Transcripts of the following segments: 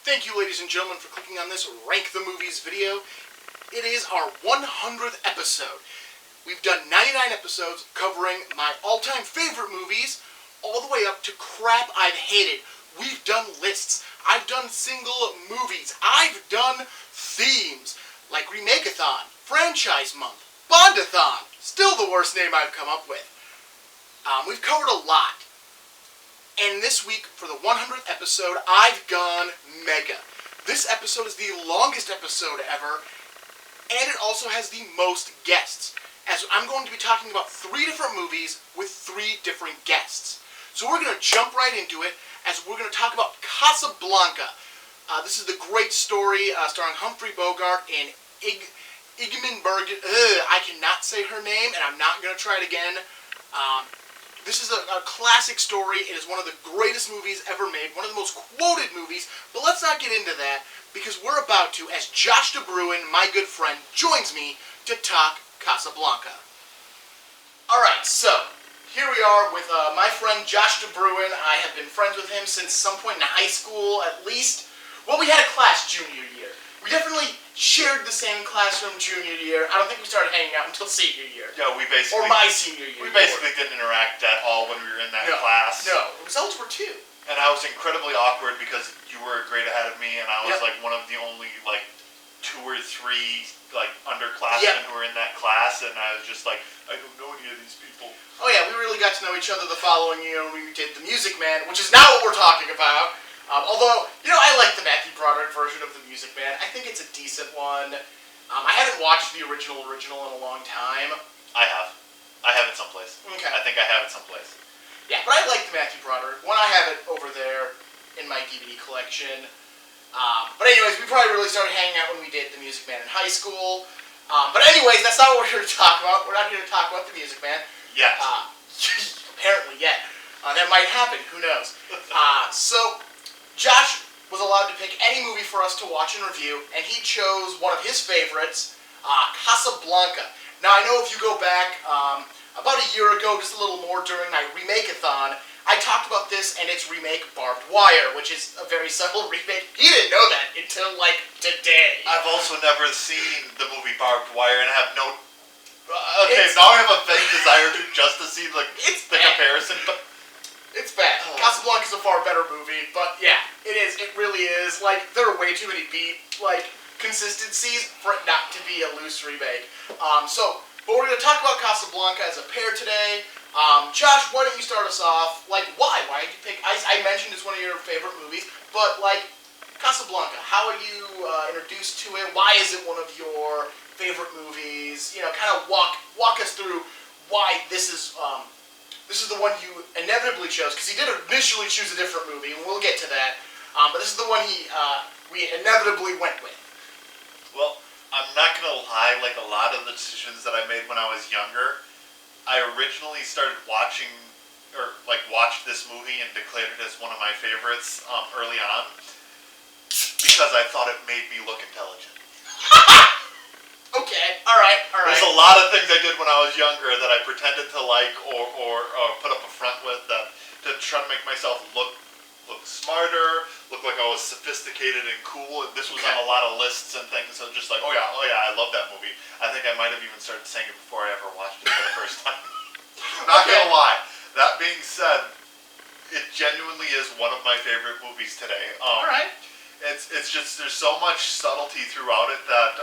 Thank you, ladies and gentlemen, for clicking on this Rank the Movies video. It is our 100th episode. We've done 99 episodes covering my all-time favorite movies, all the way up to crap I've hated. We've done lists. I've done single movies. I've done themes, like Remake-a-thon, Franchise Month, Bond-a-thon. Still the worst name I've come up with. We've covered a lot. And this week, for the 100th episode, I've gone mega. This episode is the longest episode ever, and it also has the most guests, as I'm going to be talking about 3 different movies with 3 different guests. So we're going to jump right into it, as we're going to talk about Casablanca. This is the great story starring Humphrey Bogart and Ingrid Bergman. I cannot say her name, and I'm not going to try it again. This is a classic story. It is one of the greatest movies ever made, one of the most quoted movies, but let's not get into that, because we're about to, as Josh DeBruin, my good friend, joins me to talk Casablanca. Alright, so, here we are with my friend Josh DeBruin. I have been friends with him since some point in high school, at least. Well, we had a class junior year. We definitely shared the same classroom junior year. I don't think we started hanging out until senior year. Yeah, we basically... Or my senior year. We basically didn't interact at all when we were in that class. No, results were 2. And I was incredibly awkward because you were a grade ahead of me, and I was like one of the only 2 or 3 underclassmen who were in that class, and I was just like, I don't know any of these people. Oh yeah, we really got to know each other the following year when we did The Music Man, which is not what we're talking about. Although, I like the Matthew Broderick version of The Music Man. I think it's a decent one. I haven't watched the original in a long time. I have. I have it someplace. Okay. I think I have it someplace. Yeah, but I like the Matthew Broderick one. I have it over there in my DVD collection. But anyways, we probably really started hanging out when we did The Music Man in high school. But anyways, that's not what we're here to talk about. We're not here to talk about The Music Man. Yet. Apparently yet. That might happen. Who knows? So... Josh was allowed to pick any movie for us to watch and review, and he chose one of his favorites, Casablanca. Now, I know if you go back about a year ago, just a little more, during my Remake-a-thon, I talked about this and its remake, Barbed Wire, which is a very subtle remake. He didn't know that until, today. I've also never seen the movie Barbed Wire and have no... now I have a vague desire to see, the comparison, but... It's bad. Casablanca's a far better movie, but yeah, it is. It really is. There are way too many consistencies for it not to be a loose remake. But we're going to talk about Casablanca as a pair today. Josh, why don't you start us off? Why? Why did you pick... I mentioned it's one of your favorite movies, but, Casablanca, how are you introduced to it? Why is it one of your favorite movies? Kind of walk us through why this is... This is the one you inevitably chose, because he did initially choose a different movie, and we'll get to that. But this is the one we inevitably went with. Well, I'm not going to lie, a lot of the decisions that I made when I was younger, I originally started watching, watched this movie and declared it as one of my favorites early on, because I thought it made me look intelligent. Okay, alright. There's a lot of things I did when I was younger that I pretended to like or put up a front with to try to make myself look smarter, look like I was sophisticated and cool. This was on a lot of lists and things, so just oh yeah, I love that movie. I think I might have even started saying it before I ever watched it for the first time. Not gonna lie. That being said, it genuinely is one of my favorite movies today. Alright. It's just, there's so much subtlety throughout it that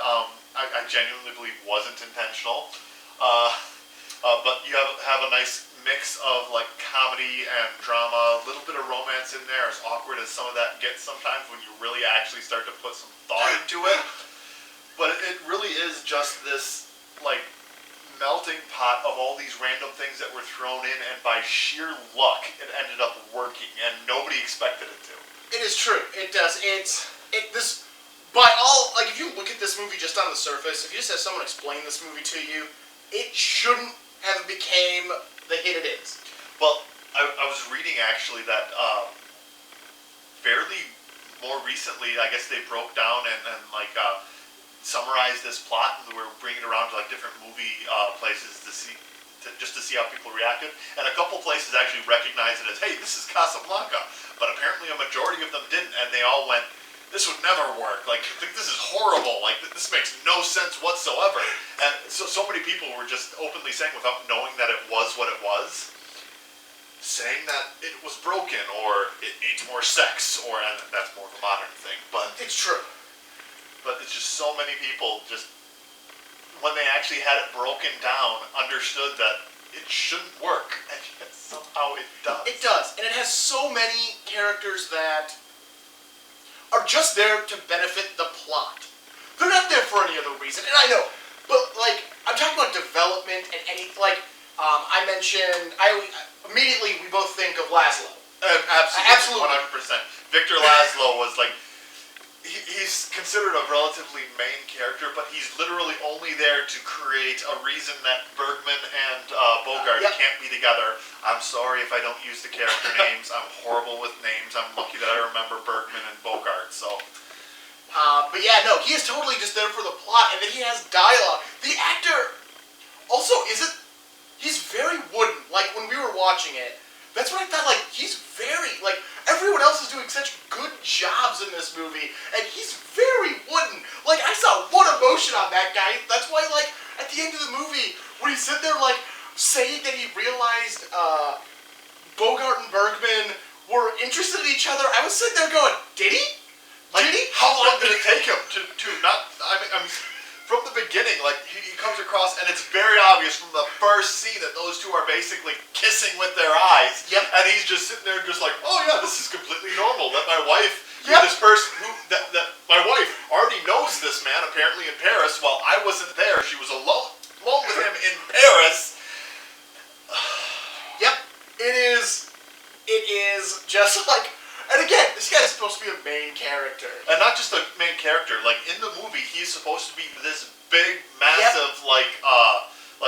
I genuinely believe wasn't intentional. But you have a nice mix of comedy and drama, a little bit of romance in there, as awkward as some of that gets sometimes when you really actually start to put some thought into it. But it really is just this melting pot of all these random things that were thrown in, and by sheer luck it ended up working, and nobody expected it to. It is true. It does. If you look at this movie just on the surface, if you just have someone explain this movie to you, it shouldn't have became the hit it is. Well, I was reading actually that fairly more recently, I guess they broke down and summarized this plot, and we're bringing it around to different movie places to see how people reacted. And a couple places actually recognized it as, hey, this is Casablanca. But apparently a majority of them didn't, and they all went, this would never work. Like, this is horrible. Like, this makes no sense whatsoever. And so many people were just openly saying, without knowing that it was what it was, saying that it was broken, or it needs more sex, or, and that's more of a modern thing, but... It's true. But it's just so many people just, when they actually had it broken down, understood that it shouldn't work, and yet somehow it does. It does, and it has so many characters that are just there to benefit the plot. They're not there for any other reason, and I know, but, like, I'm talking about development and any, like, I mentioned, immediately we both think of Laszlo. Absolutely. 100%. Victor Laszlo was, like, he's considered a relatively main character, but he's literally only there to create a reason that Bergman and Bogart can't be together. I'm sorry if I don't use the character names. I'm horrible with names. I'm lucky that I remember Bergman and Bogart, so... But yeah, no, he is totally just there for the plot, and then he has dialogue. The actor also he's very wooden. Like, when we were watching it, that's what I thought, like, he's very, like, everyone else is doing such good jobs in this movie, and he's very wooden. Like, I saw one emotion on that guy. That's why, like, at the end of the movie, when he's sitting there, like, saying that he realized Bogart and Bergman were interested in each other, I was sitting there going, did he? Like, did he? how long did it take him to not, I mean, from the beginning, like, he comes across, and it's very obvious from the first scene that those two are basically kissing with their eyes. Yep. And he's just sitting there just like, oh yeah, this is completely normal, that my wife, Yep. this person, that my wife already knows this man, apparently in Paris, while I wasn't there. She was alone with him in Paris. Yep. It is just like, and again, this guy's supposed to be a main character. And not just a main character, like, in the movie, he's supposed to be this big, massive, I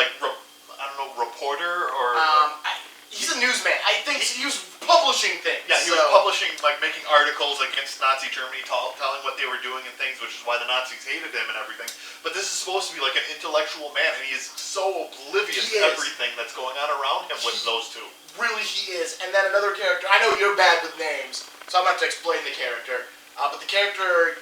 don't know, reporter, or... He's a newsman. I think he was publishing things. Yeah, he was publishing, like, making articles against Nazi Germany, telling what they were doing and things, which is why the Nazis hated him and everything. But this is supposed to be, like, an intellectual man, and he is so oblivious to everything that's going on around him with those two. Really, he is. And then another character, I know you're bad with names, so I'm going to have to explain the character. But the character,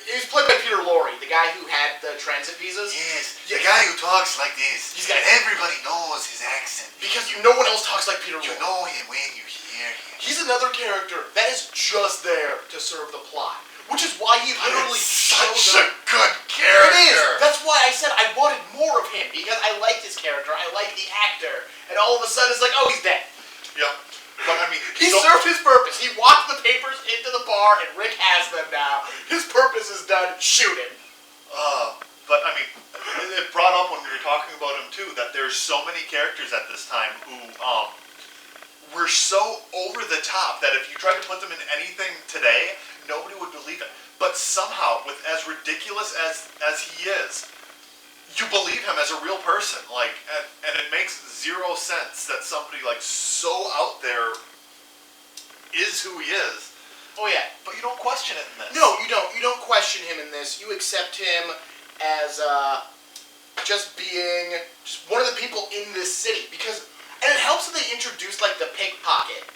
he was played by Peter Lorre, the guy who had the transit visas. Yes, the guy who talks like this. He's got everybody knows his accent. Because no one else talks like Peter Lorre. You know him when you hear him. He's another character that is just there to serve the plot. Which is why he literally such a good It character. is. That's why I said I wanted more of him, because I liked his character, I liked the actor, and all of a sudden it's like, oh, he's dead. Yep. But, I mean... He served his purpose. He walked the papers into the bar, and Rick has them now. His purpose is done. Shoot him. But, I mean, it brought up when we were talking about him, too, that there's so many characters at this time who, were so over the top that if you tried to put them in anything today, nobody would believe it. But somehow, with as ridiculous as he is, you believe him as a real person. Like, and it makes zero sense that somebody, like, so out there is who he is. Oh, yeah. But you don't question it in this. No, you don't. You don't question him in this. You accept him as just being just one of the people in this city. And it helps that they introduced, like, the pickpocket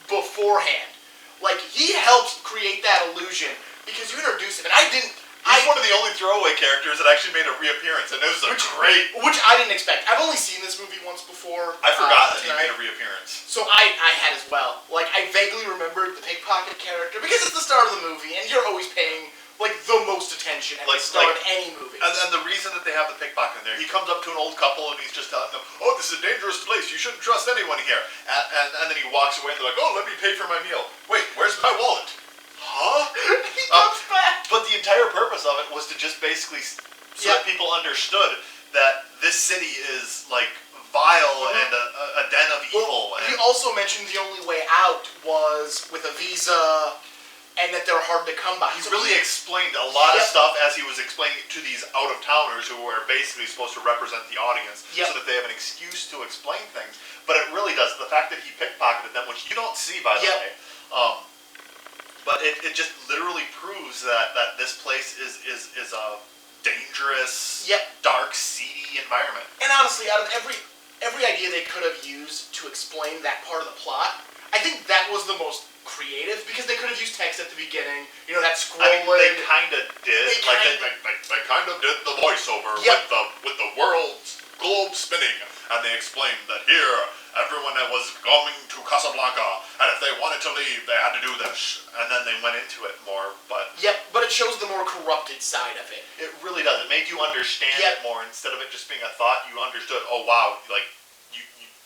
beforehand. Like, he helps create that illusion because you introduce him. And He's one of the only throwaway characters that actually made a reappearance, and it was great... Which I didn't expect. I've only seen this movie once before. I forgot that he made a reappearance. So I had as well. Like, I vaguely remembered the pickpocket character because it's the start of the movie, and you're always paying, like, the most attention at the start of any movie. And the reason that they have the pickpocket in there, he comes up to an old couple and he's just telling them, oh, this is a dangerous place, you shouldn't trust anyone here. And then he walks away and they're like, oh, let me pay for my meal. Wait, where's my wallet? Huh? He comes back. But the entire purpose of it was to just basically so that people understood that this city is, like, vile and a den of evil. He also mentioned the only way out was with a visa and that they're hard to come by. He really explained a lot of stuff as he was explaining to these out-of-towners who were basically supposed to represent the audience so that they have an excuse to explain things. But it really does. The fact that he pickpocketed them, which you don't see, by the way, but it just literally proves that this place is a dangerous, dark, seedy environment. And honestly, out of every idea they could have used to explain that part of the plot, I think that was the most creative creative because they could have used text at the beginning. You know, that I scrolling. mean, they kind of did. They kind of did the voiceover Yep. with the world's globe spinning, and they explained that here everyone that was going to Casablanca, and if they wanted to leave, they had to do this. And then they went into it more, but Yep, but it shows the more corrupted side of it. it really does. It made you understand Yep. it more instead of it just being a thought. You understood. Oh wow, like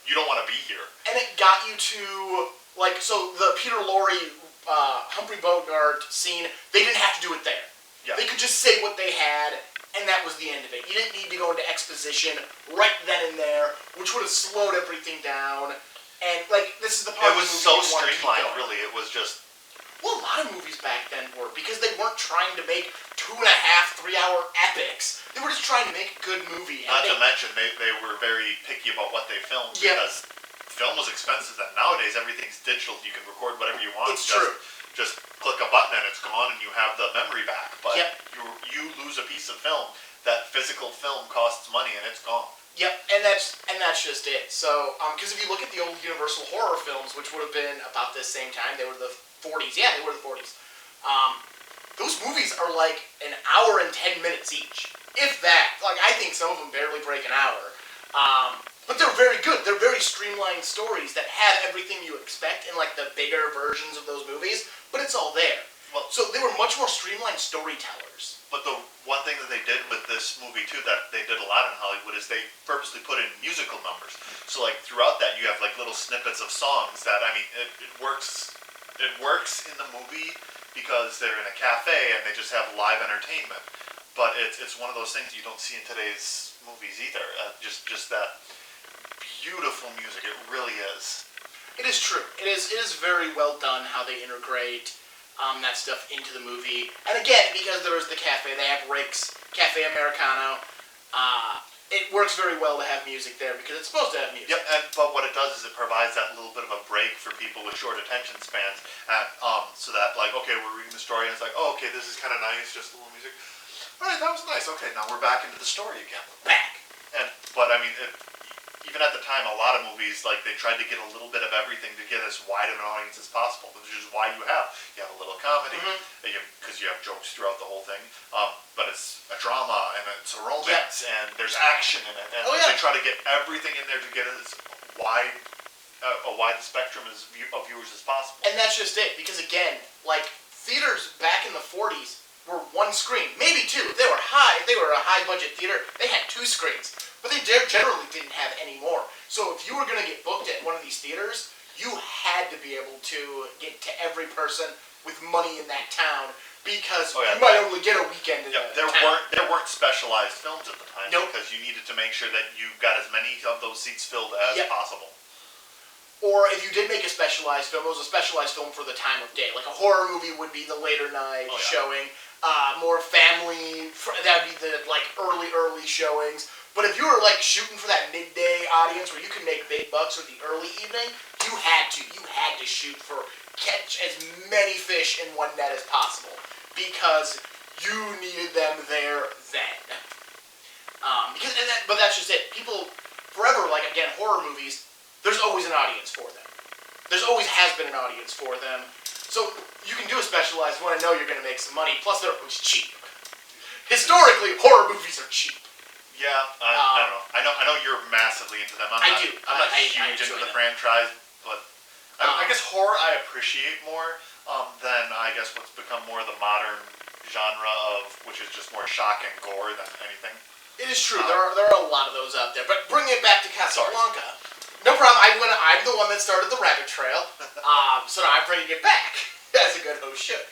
you don't want to be here. And it got you to, like, so the Peter Lorre, Humphrey Bogart scene, they didn't have to do it there. Yeah. They could just say what they had, and that was the end of it. You didn't need to go into exposition right then and there, which would have slowed everything down. And, like, this is the part It of was the so movie you want to keep streamlined. going. Really, it was just. Well, a lot of movies back then were, because they weren't trying to make 2.5, 3-hour epics. They were just trying to make a good movie. Not to mention, they were very picky about what they filmed Yep. because film was expensive. And nowadays, everything's digital. You can record whatever you want. It's true. Just click a button and it's gone, and you have the memory back. But Yep. you lose a piece of film. That physical film costs money, and it's gone. Yep, and that's just it. So, because if you look at the old Universal horror films, which would have been about this same time, they were the 40s. Yeah, they were the 40s. Those movies are like an hour and 10 minutes each, if that. Like, I think some of them barely break an hour. But they're very good. They're very streamlined stories that have everything you expect in like the bigger versions of those movies, but it's all there. Well, So they were much more streamlined storytellers. But the one thing that they did with this movie too, that they did a lot in Hollywood, is they purposely put in musical numbers. So like throughout that, you have like little snippets of songs that, I mean, it works. It works in the movie because they're in a cafe and they just have live entertainment. But it's one of those things you don't see in today's movies either. Just that beautiful music. It really is. It is true. It is very well done how they integrate that stuff into the movie. And again, because there is the cafe, they have Rick's Cafe Americano. It works very well to have music there because it's supposed to have music. Yep, but what it does is it provides that little bit of a break for people with short attention spans, and so that like, okay, we're reading the story and it's like, oh, okay, this is kind of nice, just a little music. All right, that was nice. Okay, now we're back into the story again. Back. But I mean, even at the time, a lot of movies like they tried to get a little bit of everything to get as wide of an audience as possible, which is why you have a little comedy, because you have jokes throughout the whole thing. But it's a drama and it's a romance and there's action in it, and they try to get everything in there to get as wide a wide spectrum of viewers as possible. And that's just it, because again, like theaters back in the 40s were one screen, maybe two. If they were a high budget theater, they had 2 screens. But they generally didn't have any more. So if you were going to get booked at one of these theaters, you had to be able to get to every person with money in that town, because you might only get a weekend in there town. there weren't specialized films at the time, Nope. because you needed to make sure that you got as many of those seats filled as possible. Or if you did make a specialized film, it was a specialized film for the time of day. Like a horror movie would be the later night showing. More family, that would be the like early showings. But if you were like shooting for that midday audience where you could make big bucks, or the early evening, you had to shoot for catch as many fish in one net as possible, because you needed them there then. But that's just it. People forever, like again, horror movies, there's always an audience for them. There's always has been an audience for them. So you can do a specialized one and know you're going to make some money. Plus, they're always cheap. Historically, horror movies are cheap. Yeah, I don't know. I know you're massively into them. I'm not huge into the franchise, but I guess horror I appreciate more than I guess what's become more the modern genre of, which is just more shock and gore than anything. It is true. There are a lot of those out there. But bring it back to Casablanca. No problem. I'm the one that started the rabbit trail, so now I'm bringing it back, as a good host should.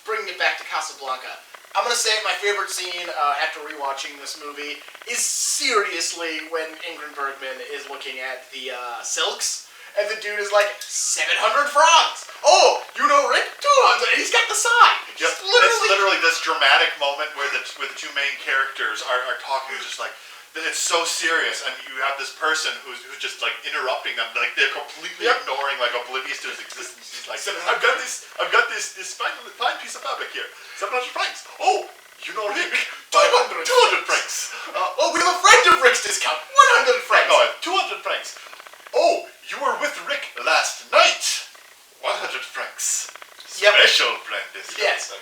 Bringing it back to Casablanca. I'm going to say my favorite scene after rewatching this movie is seriously when Ingrid Bergman is looking at the silks, and the dude is like, 700 francs! Oh, you know Rick? 200! And he's got the sign! Yep. It's literally this dramatic moment where the 2 main characters are talking just like, it's so serious, and you have this person who's just like interrupting them, like they're completely ignoring, like oblivious to his existence. He's like, I've got this fine piece of fabric here, 700 francs. Oh, you know Rick, 200 francs. Oh, we have a friend of Rick's discount, 100 francs. No, 200 francs. Oh, you were with Rick last night, 100 francs. Yep. Special friend discount. Yes.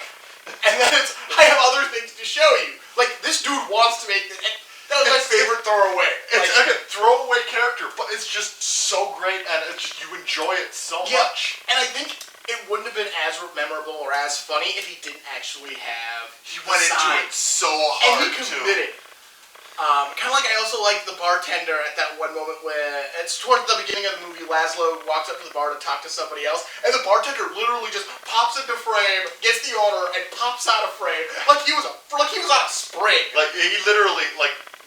And then I have other things to show you. Like, this dude wants to make this. That was my favorite throwaway. It's like a throwaway character, but it's just so great, and it's just, you enjoy it so much. And I think it wouldn't have been as memorable or as funny if he didn't actually have. He went into it so hard, and he committed. Kind of like I also like the bartender at that one moment where it's towards the beginning of the movie. Laszlo walks up to the bar to talk to somebody else, and the bartender literally just pops into frame, gets the order, and pops out of frame like he was on a spring. Like he literally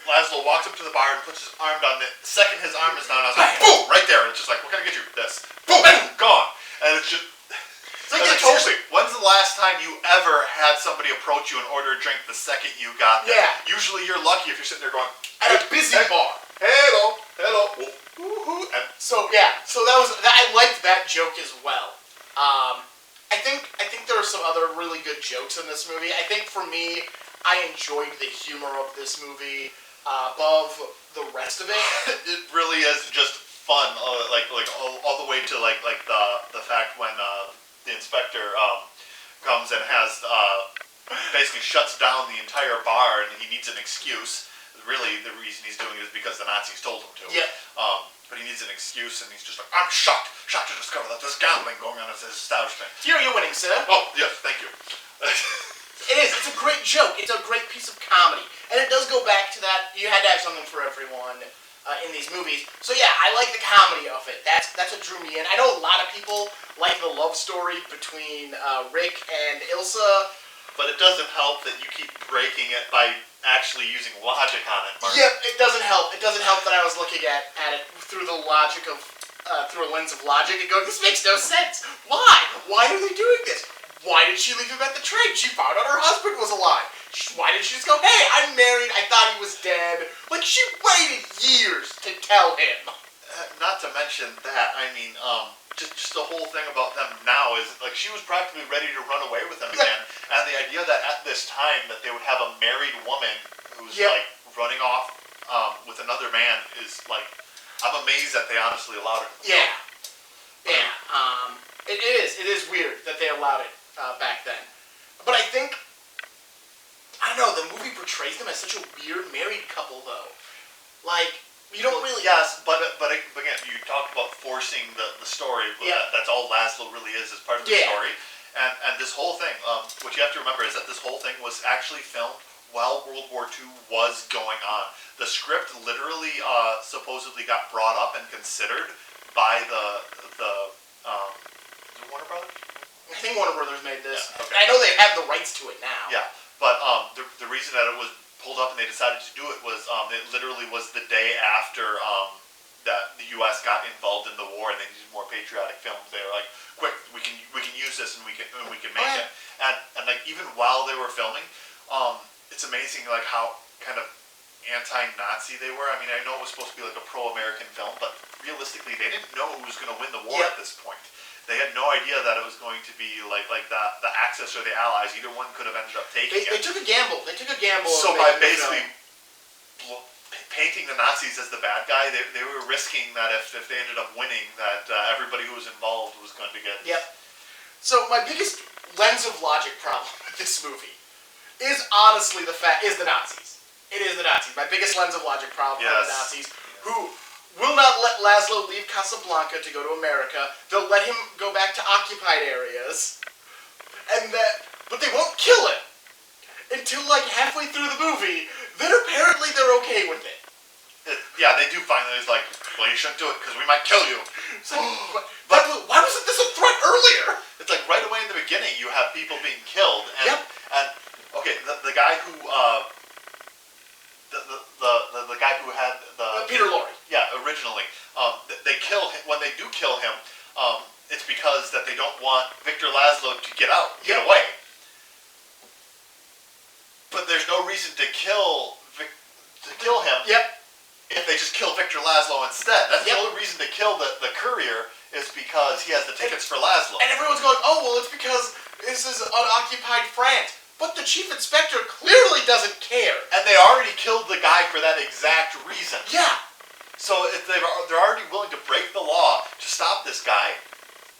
Laszlo walks up to the bar and puts his arm down. The second his arm is down, I was like, boom, right there. And it's just like, what can I get you? This. Boom, boom, gone. And it's just. It's like seriously, when's the last time you ever had somebody approach you and order a drink the second you got there? Yeah. Usually you're lucky if you're sitting there going, At a busy bar. Hello. Woo-hoo. And so I liked that joke as well. I think there are some other really good jokes in this movie. I think for me, I enjoyed the humor of this movie above the rest of it. It really is just fun, like all the way to like the fact when the inspector comes and has basically shuts down the entire bar, and he needs an excuse. Really, the reason he's doing it is because the Nazis told him to. Yeah. But he needs an excuse, and he's just like, I'm shocked to discover that there's gambling going on at this establishment. Here, you're winning, sir. Oh, yes, thank you. It is. It's a great joke. It's a great piece of comedy. And it does go back to that, you had to have something for everyone in these movies. So yeah, I like the comedy of it. That's what drew me in. I know a lot of people like the love story between Rick and Ilsa. But it doesn't help that you keep breaking it by actually using logic on it, Mark. Yep, it doesn't help. It doesn't help that I was looking at it through the logic of, through a lens of logic and going, this makes no sense. Why? Why are they doing this? Why did she leave him at the train? She found out her husband was alive. Why didn't she just go, hey, I'm married, I thought he was dead. Like, she waited years to tell him. Not to mention that, I mean, just the whole thing about them now is, like, she was practically ready to run away with him again. And the idea that at this time that they would have a married woman who's, like, running off with another man is, like, I'm amazed that they honestly allowed it. Yeah. It is weird that they allowed it back then. But I think, I don't know, the movie portrays them as such a weird married couple, though. Like, you don't really... Yes, but again, you talked about forcing the story, but that's all Laszlo really is part of the story. And this whole thing, what you have to remember is that this whole thing was actually filmed while World War II was going on. The script literally supposedly got brought up and considered by the Warner Brothers? I think Warner Brothers made this. Yeah, okay. I know they have the rights to it now. Yeah, but the reason that it was pulled up and they decided to do it was it literally was the day after that the U.S. got involved in the war and they needed more patriotic films. They were like, quick, we can use this and we can make it. And like even while they were filming, it's amazing like how kind of anti-Nazi they were. I mean, I know it was supposed to be like a pro-American film, but realistically, they didn't know who was going to win the war at this point. They had no idea that it was going to be like the Axis or the Allies. Either one could have ended up taking it. They took a gamble. So by basically painting the Nazis as the bad guy, they were risking that if they ended up winning, that everybody who was involved was going to get... Yep. So my biggest lens of logic problem with this movie is honestly the Nazis. It is the Nazis. My biggest lens of logic problem are the Nazis, who will not let Laszlo leave Casablanca to go to America. They'll let him go back to occupied areas, but they won't kill him until like halfway through the movie. Then apparently they're okay with it. Yeah, they do finally. It's like, well, you shouldn't do it because we might kill you. But why wasn't this a threat earlier? It's like right away in the beginning, you have people being killed, and okay, the guy who the guy who had the Peter Lorre. Yeah, originally, they kill him. When they do kill him, it's because that they don't want Victor Laszlo to get out, get away. But there's no reason to kill him. If they just kill Victor Laszlo instead. That's the only reason to kill the courier is because he has the tickets for Laszlo. And everyone's going, oh, well, it's because this is unoccupied France. But the chief inspector clearly doesn't care. And they already killed the guy for that exact reason. Yeah. So if they're already willing to break the law to stop this guy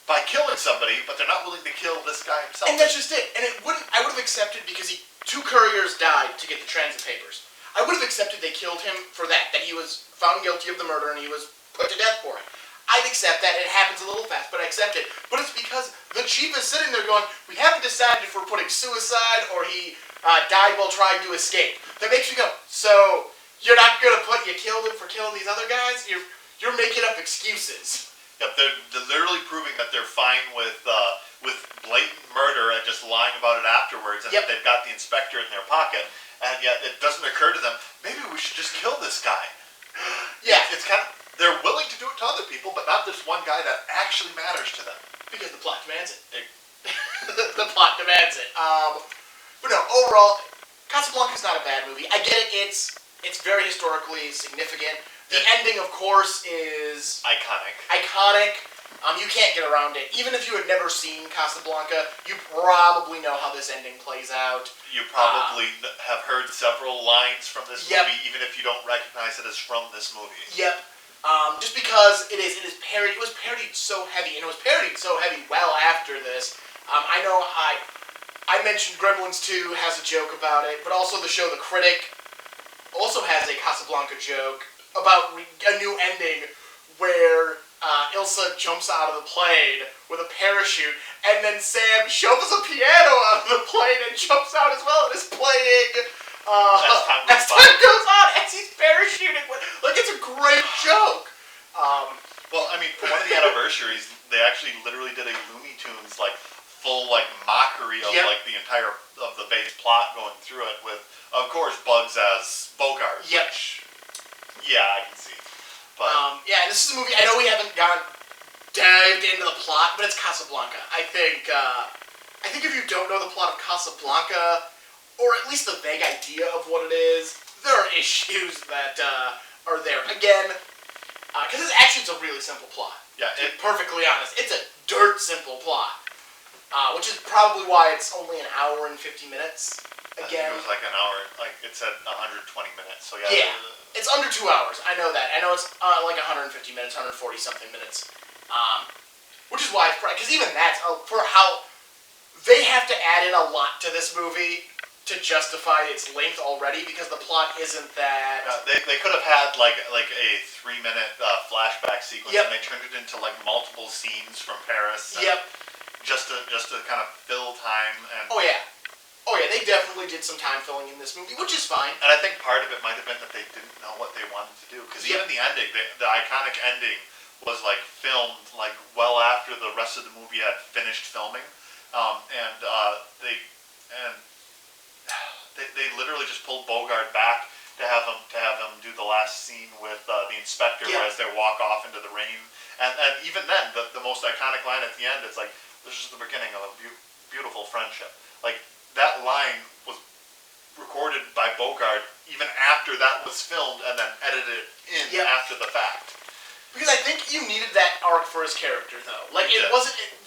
by killing somebody, but they're not willing to kill this guy himself. And that's just it. And I would have accepted because two couriers died to get the transit papers. I would have accepted they killed him for that he was found guilty of the murder and he was put to death for it. I'd accept that. It happens a little fast, but I accept it. But it's because the chief is sitting there going, we haven't decided if we're putting suicide or he died while trying to escape. That makes me go, so you're not going to put you killed him for killing these other guys? You're making up excuses. Yep, they're literally proving that they're fine with blatant murder and just lying about it afterwards, and that they've got the inspector in their pocket, and yet it doesn't occur to them, maybe we should just kill this guy. Yeah. It's kind of, they're willing to do it to other people, but not this one guy that actually matters to them. Because the plot demands it. The plot demands it. But no, overall, Casablanca's not a bad movie. I get it, it's very historically significant. The ending, of course, is iconic. You can't get around it. Even if you had never seen Casablanca, you probably know how this ending plays out. You probably have heard several lines from this movie, even if you don't recognize it as from this movie. Yep. Just because it is parodied. It was parodied so heavy, and it was parodied so heavy well after this. I know I mentioned Gremlins 2 has a joke about it, but also the show The Critic also has a Casablanca joke about a new ending where Ilsa jumps out of the plane with a parachute, and then Sam shoves a piano out of the plane and jumps out as well and is playing as time goes on, as he's parachuting. Like, it's a great joke. Well, I mean, for one of the anniversaries, they actually literally did a Looney Tunes, like, full, like, mockery of, like, the entire, of the base plot going through it with, of course, Bugs as Bogart, which, yeah, I can see. But yeah, this is a movie, I know we haven't dived into the plot, but it's Casablanca. I think if you don't know the plot of Casablanca, or at least a vague idea of what it is, there are issues that are there. Again, because it's a really simple plot. Yeah, to be perfectly honest, it's a dirt simple plot, which is probably why it's only an hour and 50 minutes. Again, I think it was like an hour, like it said 120 minutes. So yeah. Yeah, it's under 2 hours. I know that. I know it's like 150 minutes, 140 something minutes, which is why, because even that's for how they have to add in a lot to this movie to justify its length already, because the plot isn't that. They could have had like a 3-minute flashback sequence, and they turned it into like multiple scenes from Paris. Just to kind of fill time and. Oh yeah, they definitely did some time filling in this movie, which is fine. And I think part of it might have been that they didn't know what they wanted to do, because even the ending, the iconic ending, was like filmed like well after the rest of the movie had finished filming, and they literally just pulled Bogart back to have him do the last scene with the inspector as they walk off into the rain, and even then the most iconic line at the end, it's like, this is the beginning of a beautiful friendship. Like, that line was recorded by Bogart even after that was filmed and then edited in after the fact. Because I think you needed that arc for his character, though. Like, it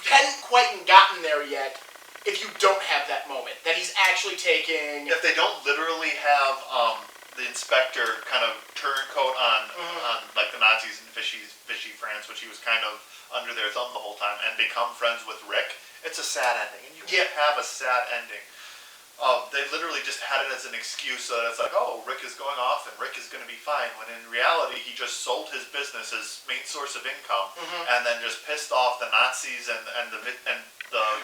hadn't quite gotten there yet if you don't have that moment. That he's actually taking. If they don't literally have the inspector kind of turncoat on like the Nazis in Vichy France, which he was kind of under their thumb the whole time, and become friends with Rick, it's a sad ending. And you can't have a sad ending. They literally just had it as an excuse so that it's like, oh, Rick is going off and Rick is going to be fine, when in reality he just sold his business, his main source of income, and then just pissed off the Nazis and the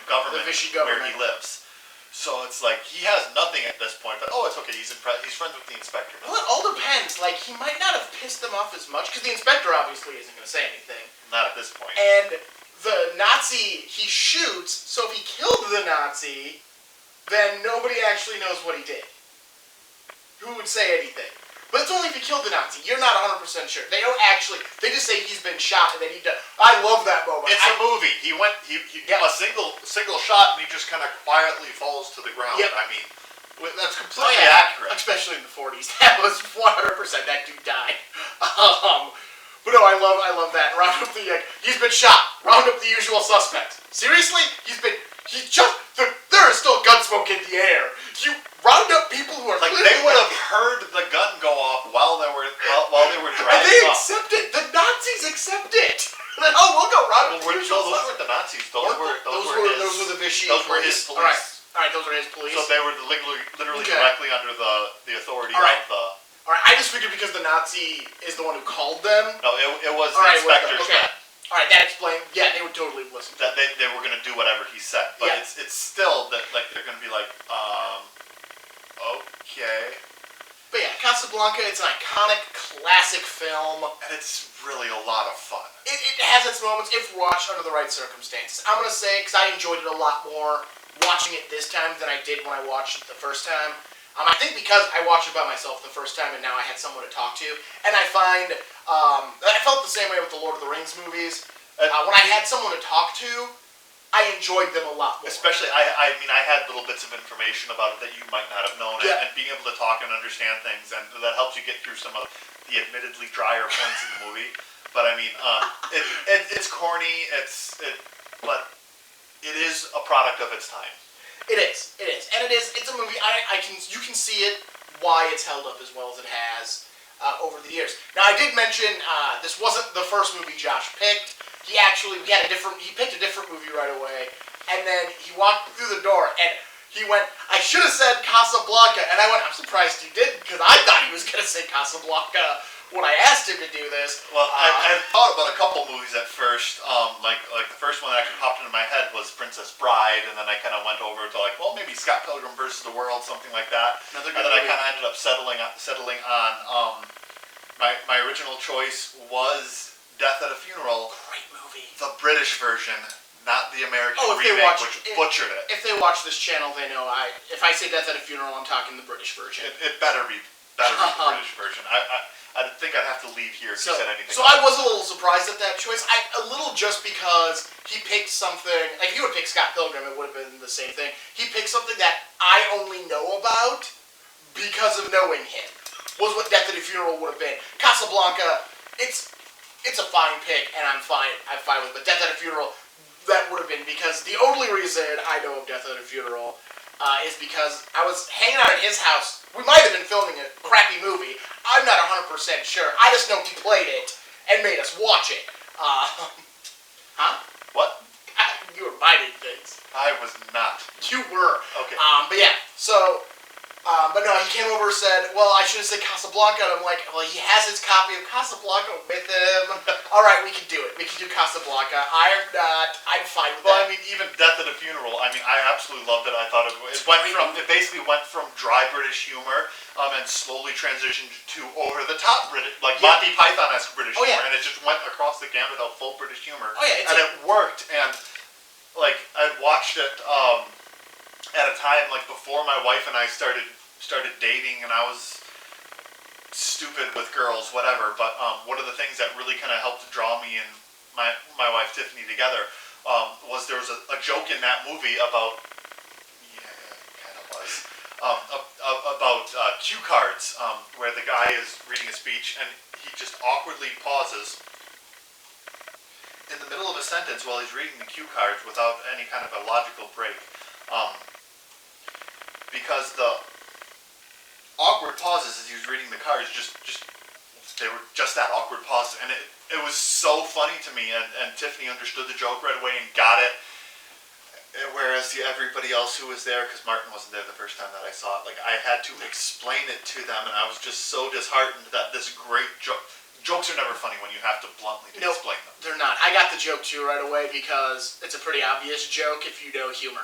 government, where he lives. So it's like, he has nothing at this point, but it's okay, he's friends with the inspector. Well, it all depends. Like, he might not have pissed them off as much, because the inspector obviously isn't going to say anything. Not at this point. And the Nazi he shoots, so if he killed the Nazi, then nobody actually knows what he did. Who would say anything? But it's only if he killed the Nazi. You're not 100% sure. They don't actually. They just say he's been shot and then he died. I love that moment. It's a movie. He a single shot and he just kind of quietly falls to the ground. I mean, that's completely accurate. Especially in the 40s. That was 100% that dude died. But no, I love that. Round up he's been shot. Round up the usual suspects. Seriously? There is still gun smoke in the air. You round up people who are like, they would have heard the gun go off while they were driving. And they accept it. The Nazis accept it. Then, we'll go round up the usual suspects. Those weren't the Nazis. Nazis. Those were the Vichy. Those were his police. All right, those are his police. So they were literally directly under the authority of the. All right, I just figured because the Nazi is the one who called them. No, it was the inspectors that. All right, that explains. Yeah, they would totally listen. That they were going to do whatever he said, but it's still that like they're going to be like, okay. But yeah, Casablanca, it's an iconic, classic film. And it's really a lot of fun. It has its moments if watched under the right circumstances. I'm going to say, because I enjoyed it a lot more watching it this time than I did when I watched it the first time. I think because I watched it by myself the first time and now I had someone to talk to. And I find, I felt the same way with the Lord of the Rings movies. When I had someone to talk to, I enjoyed them a lot more. Especially, I mean, I had little bits of information about it that you might not have known, and being able to talk and understand things, and that helps you get through some of the admittedly drier points in the movie. But I mean, it's corny, but it is a product of its time. It is, and it's a movie. You can see it why it's held up as well as it has over the years. Now, I did mention this wasn't the first movie Josh picked. He picked a different movie right away, and then he walked through the door, and he went, I should have said Casablanca, and I went, I'm surprised you didn't, because I thought he was going to say Casablanca when I asked him to do this. Well, I thought about a couple movies at first, like the first one that actually popped into my head was Princess Bride, and then I kind of went over to like, well, maybe Scott Pilgrim versus the World, something like that, and then I kind of ended up settling on my original choice was Death at a Funeral. Great movie. The British version, not the American remake, which butchered it. If they watch this channel, they know if I say Death at a Funeral, I'm talking the British version. It better be the British version. I think I'd have to leave here if you said anything. So I was a little surprised at that choice. A little just because he picked something. Like if you would pick Scott Pilgrim, it would have been the same thing. He picked something that I only know about because of knowing him. Was what Death at a Funeral would have been. Casablanca, it's a fine pick, and I'm fine with it. But Death at a Funeral, that would have been because the only reason I know of Death at a Funeral is because I was hanging out at his house. We might have been filming a crappy movie. I'm not 100% sure. I just know he played it and made us watch it. Huh? What? You were biting things. I was not. You were. Okay. But yeah, so... but no, he came over and said, well, I should have said Casablanca, and I'm like, well, he has his copy of Casablanca with him. All right, we can do it. We can do Casablanca. I'm fine with that. Well, I mean, even Death at a Funeral, I mean, I absolutely loved it. I thought it basically went from dry British humor and slowly transitioned to over-the-top British, like Monty Python-esque British humor, and it just went across the gamut of full British humor. Oh, yeah, and it worked, and, like, I'd watched it, at a time like before my wife and I started dating, and I was stupid with girls, whatever. But one of the things that really kind of helped draw me and my wife Tiffany together was there was a joke in that movie about about cue cards, where the guy is reading a speech and he just awkwardly pauses in the middle of a sentence while he's reading the cue cards without any kind of a logical break. Because the awkward pauses as he was reading the cards, they were just that awkward pauses, and it was so funny to me, and Tiffany understood the joke right away and got it, whereas everybody else who was there, because Martin wasn't there the first time that I saw it, like I had to explain it to them, and I was just so disheartened that this great joke. Jokes are never funny when you have to bluntly explain them. They're not. I got the joke too right away because it's a pretty obvious joke if you know humor.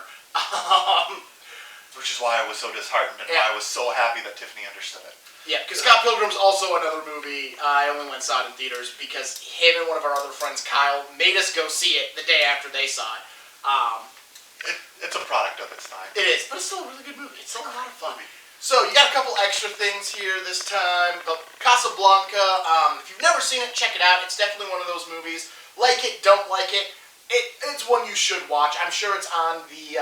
Which is why I was so disheartened, and why I was so happy that Tiffany understood it. Yeah, because Scott Pilgrim's also another movie I only went and saw it in theaters because him and one of our other friends, Kyle, made us go see it the day after they saw it. It's a product of its time. It is, but it's still a really good movie. It's still a lot of fun. So, you got a couple extra things here this time. But Casablanca, if you've never seen it, check it out. It's definitely one of those movies. Like it, don't like it. It's one you should watch. I'm sure it's on the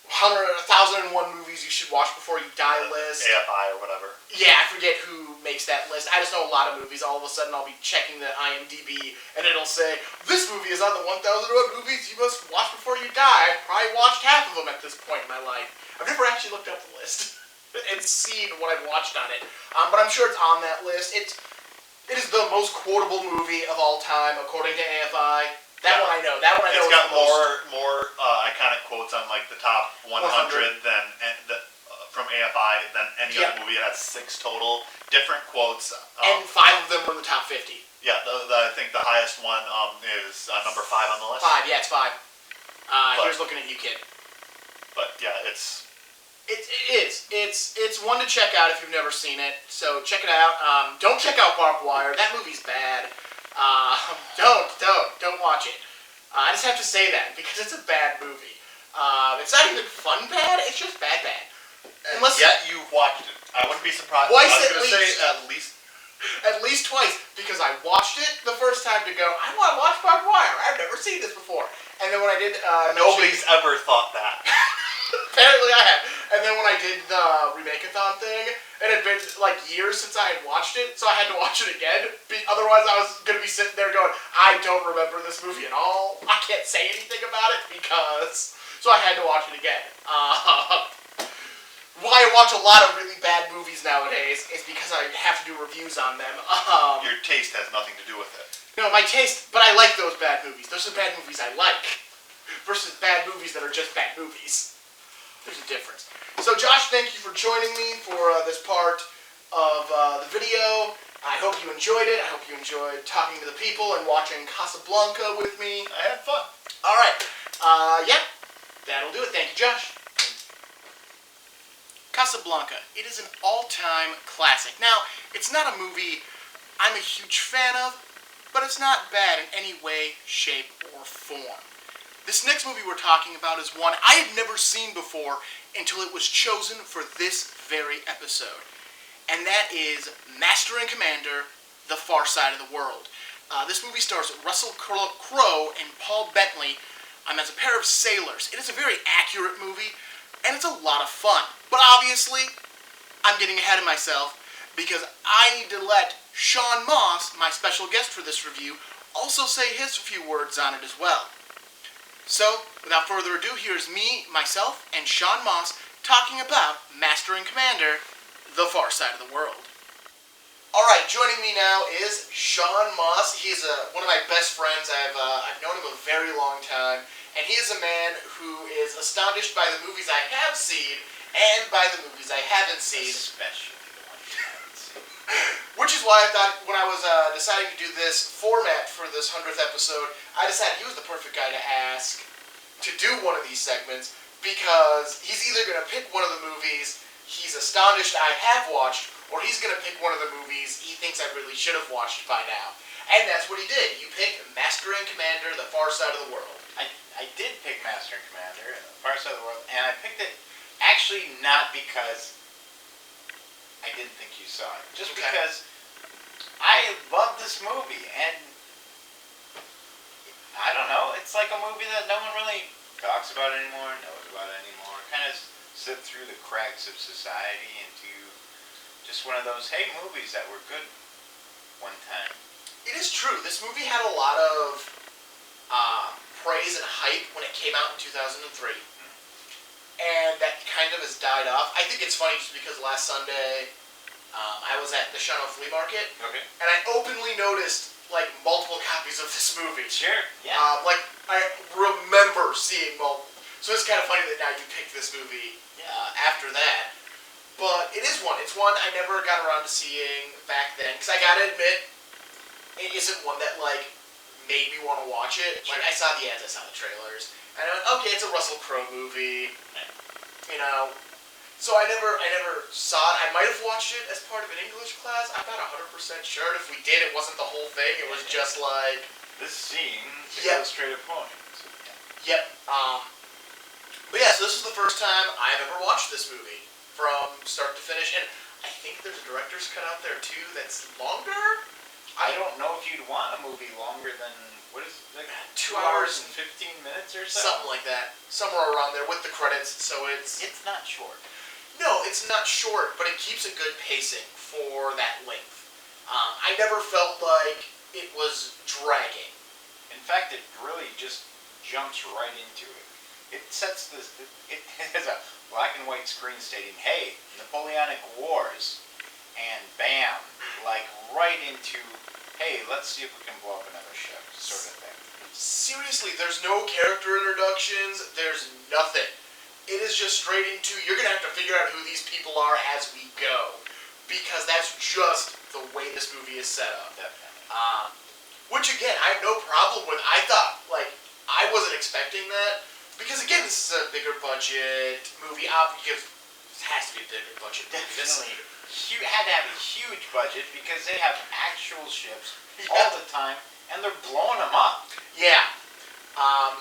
1,001 movies you should watch before you die list. AFI or whatever. Yeah, I forget who makes that list. I just know a lot of movies. All of a sudden, I'll be checking the IMDb, and it'll say, this movie is on the 1,001 movies you must watch before you die. I've probably watched half of them at this point in my life. I've never actually looked up the list and seen what I've watched on it. But I'm sure it's on that list. It is the most quotable movie of all time, according to AFI. That one I know. That one I know. It's got more iconic quotes on like the top 100 than from AFI than any other movie. It has 6 total different quotes, and 5 of them were in the top 50. Yeah, I think the highest one is number 5 on the list. 5, yeah, it's 5. Here's looking at you, kid. But yeah, it is. It's one to check out if you've never seen it. So check it out. Don't check out Barbed Wire. That movie's bad. Don't watch it. I just have to say that because it's a bad movie. It's not even fun bad. It's just bad. Unless yet you watched it, I wouldn't be surprised. Twice I was at going to least. say at least. At least twice, because I watched it the first time to go, I want to watch Barbed Wire. I've never seen this before. And then when I did... Nobody's ever thought that. Apparently I have. And then when I did the remake-a-thon thing, it had been like years since I had watched it, so I had to watch it again. Otherwise I was going to be sitting there going, I don't remember this movie at all. I can't say anything about it because... So I had to watch it again. Why I watch a lot of really bad movies nowadays is because I have to do reviews on them. Your taste has nothing to do with it. No, my taste, but I like those bad movies. Those are bad movies I like. Versus bad movies that are just bad movies. There's a difference. So Josh, thank you for joining me for this part of the video. I hope you enjoyed it. I hope you enjoyed talking to the people and watching Casablanca with me. I had fun. Alright. Yeah. That'll do it. Thank you, Josh. Casablanca. It is an all-time classic. Now, it's not a movie I'm a huge fan of, but it's not bad in any way, shape, or form. This next movie we're talking about is one I had never seen before until it was chosen for this very episode. And that is Master and Commander, The Far Side of the World. This movie stars Russell Crowe and Paul Bettany as a pair of sailors. It is a very accurate movie, and it's a lot of fun. But obviously, I'm getting ahead of myself because I need to let Shawn Maass, my special guest for this review, also say his few words on it as well. So, without further ado, here's me, myself, and Shawn Maass talking about Master and Commander, The Far Side of the World. Alright, joining me now is Shawn Maass. He's one of my best friends. I've known him a very long time. And he is a man who is astonished by the movies I have seen and by the movies I haven't seen. Especially the ones you haven't seen. Which is why I thought when I was deciding to do this format for this 100th episode, I decided he was the perfect guy to ask to do one of these segments because he's either going to pick one of the movies he's astonished I have watched, or he's going to pick one of the movies he thinks I really should have watched by now. And that's what he did. You picked Master and Commander, The Far Side of the World. I did pick Master and Commander, The Far Side of the World, and I picked it actually not because I didn't think you saw it. Just because I love this movie, and I don't know, it's like a movie that no one really talks about anymore, knows about anymore. Kind of slipped through the cracks of society into just one of those, hey, movies that were good one time. It is true. This movie had a lot of praise and hype when it came out in 2003. And that kind of has died off. I think it's funny just because last Sunday I was at the Shawn Flea Market. Okay. And I openly noticed like multiple copies of this movie. Sure, yeah. Like I remember seeing multiple. So it's kind of funny that now you picked this movie after that. But it is one. It's one I never got around to seeing back then. Because I gotta admit, it isn't one that like made me want to watch it. Sure. Like I saw the ads, I saw the trailers, and I went, okay, it's a Russell Crowe movie, you know. So I never saw it. I might have watched it as part of an English class. I'm not 100% sure. If we did, it wasn't the whole thing. It was just like this scene to illustrate a point. Yep. But yeah, so this is the first time I've ever watched this movie from start to finish, and I think there's a director's cut out there too that's longer. I don't know if you'd want a movie longer than, what is it, like 2 hours and 15 minutes or so? Something like that. Somewhere around there with the credits, so it's... It's not short. No, it's not short, but it keeps a good pacing for that length. I never felt like it was dragging. In fact, it really just jumps right into it. It sets this, it has a black and white screen stating, hey, Napoleonic Wars, and bam, like right into, hey, let's see if we can blow up another ship, sort of thing. Seriously, there's no character introductions, there's nothing. It is just straight into, you're going to have to figure out who these people are as we go. Because that's just the way this movie is set up. Definitely. Which, again, I have no problem with. I thought, like, I wasn't expecting that. Because, again, this is a bigger budget movie. Because it has to be a bigger budget movie. Definitely. You had to have a huge budget because they have actual ships all the time, and they're blowing them up. Yeah.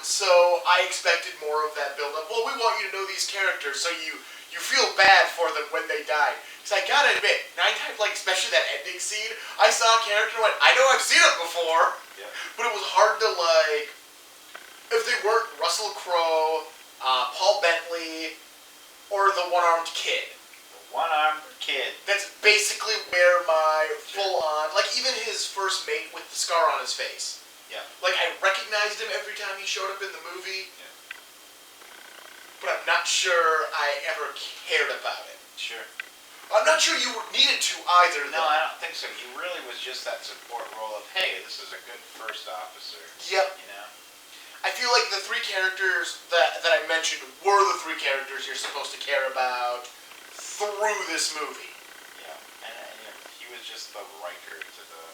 So I expected more of that build-up. Well, we want you to know these characters, so you feel bad for them when they die. Because I gotta admit, 9 times, like, especially that ending scene, I saw a character and went, I know I've seen it before, Yeah. but it was hard to, like, if they weren't Russell Crowe, Paul Bentley, or the one-armed kid. The one-armed kid. That's basically where my full-on, like, even his first mate with the scar on his face. Yeah. Like, I recognized him every time he showed up in the movie, Yeah. but I'm not sure I ever cared about it. Sure. I'm not sure you needed to either, No, though. I don't think so. He really was just that support role of, hey, this is a good first officer. Yep. You know? I feel like the 3 characters that I mentioned were the 3 characters you're supposed to care about through this movie. Yeah. And he was just the Riker to the,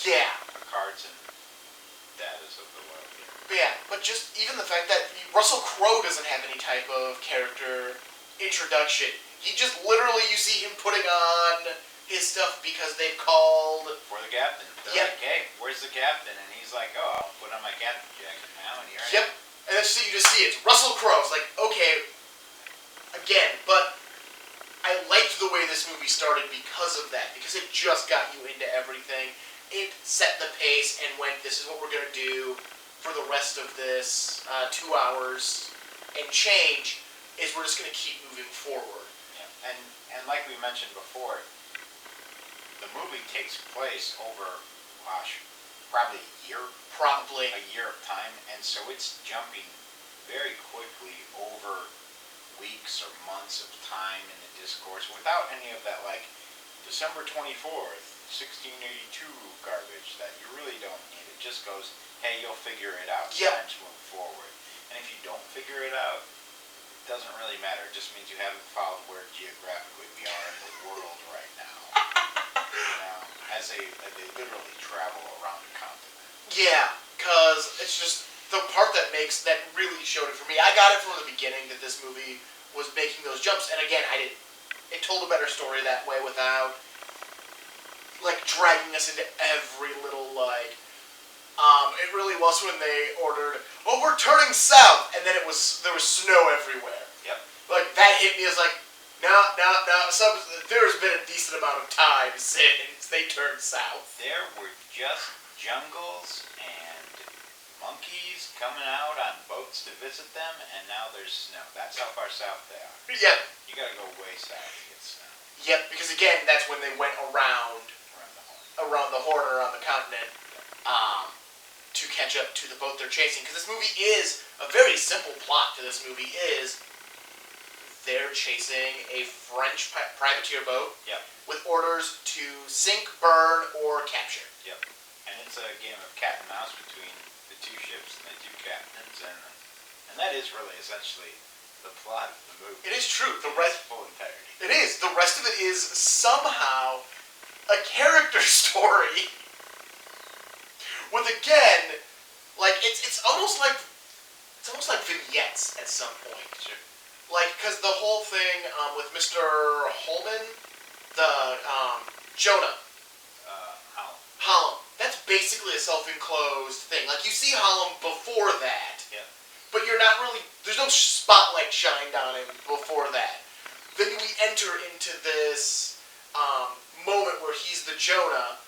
Yeah. cards and datas of the world. But yeah, but just even the fact that Russell Crowe doesn't have any type of character introduction. He just literally, you see him putting on his stuff because they've called. For the captain. They're like, hey, where's the captain? And he's like, oh, I'll put on my captain jacket now, and here I am. Yep. And then so you just see it. Russell Crowe. It's like, okay, again, but I liked the way this movie started because of that. Because it just got you into everything. It set the pace and went, this is what we're going to do for the rest of this 2 hours and change, is we're just going to keep moving forward. Yeah. And like we mentioned before, the movie takes place over, probably a year. Probably. A year of time, and so it's jumping very quickly over weeks or months of time in the discourse without any of that, like, December 24th, 1682 garbage that you really don't need. It just goes, hey, you'll figure it out. Yep. Times move forward. And if you don't figure it out, it doesn't really matter. It just means you haven't followed where geographically we are in the world right now. As they literally travel around the continent. Yeah, because it's just the part that really showed it for me. I got it from the beginning that this movie was making those jumps, and again, it told a better story that way without, like, dragging us into every little, like, it really was when they ordered, oh, we're turning south, and then there was snow everywhere. Yep. Like, that hit me as like, no, there's been a decent amount of time since they turned south. There were just jungles and monkeys coming out on boats to visit them, and now there's snow. That's how far south they are. Yep. You gotta go way south to get snow. Yep, because again, that's when they went around Around the horn. around the continent, to catch up to the boat they're chasing. Because this movie is, a very simple plot to this movie is, they're chasing a French privateer boat. Yep. With orders to sink, burn, or capture. Yep. And it's a game of cat and mouse between the 2 ships and the 2 captains, and that is really essentially the plot of the movie. It is true. The in rest, its full entirety. it is. The rest of it is somehow a character story. With, again, like, it's almost like vignettes at some point. Sure. Like, because the whole thing with Mr. Holman, the Jonah. Hallam. That's basically a self-enclosed thing. Like, you see Hallam before that. Yeah. But you're not really, there's no spotlight shined on him before that. Then we enter into this moment where he's the Jonah,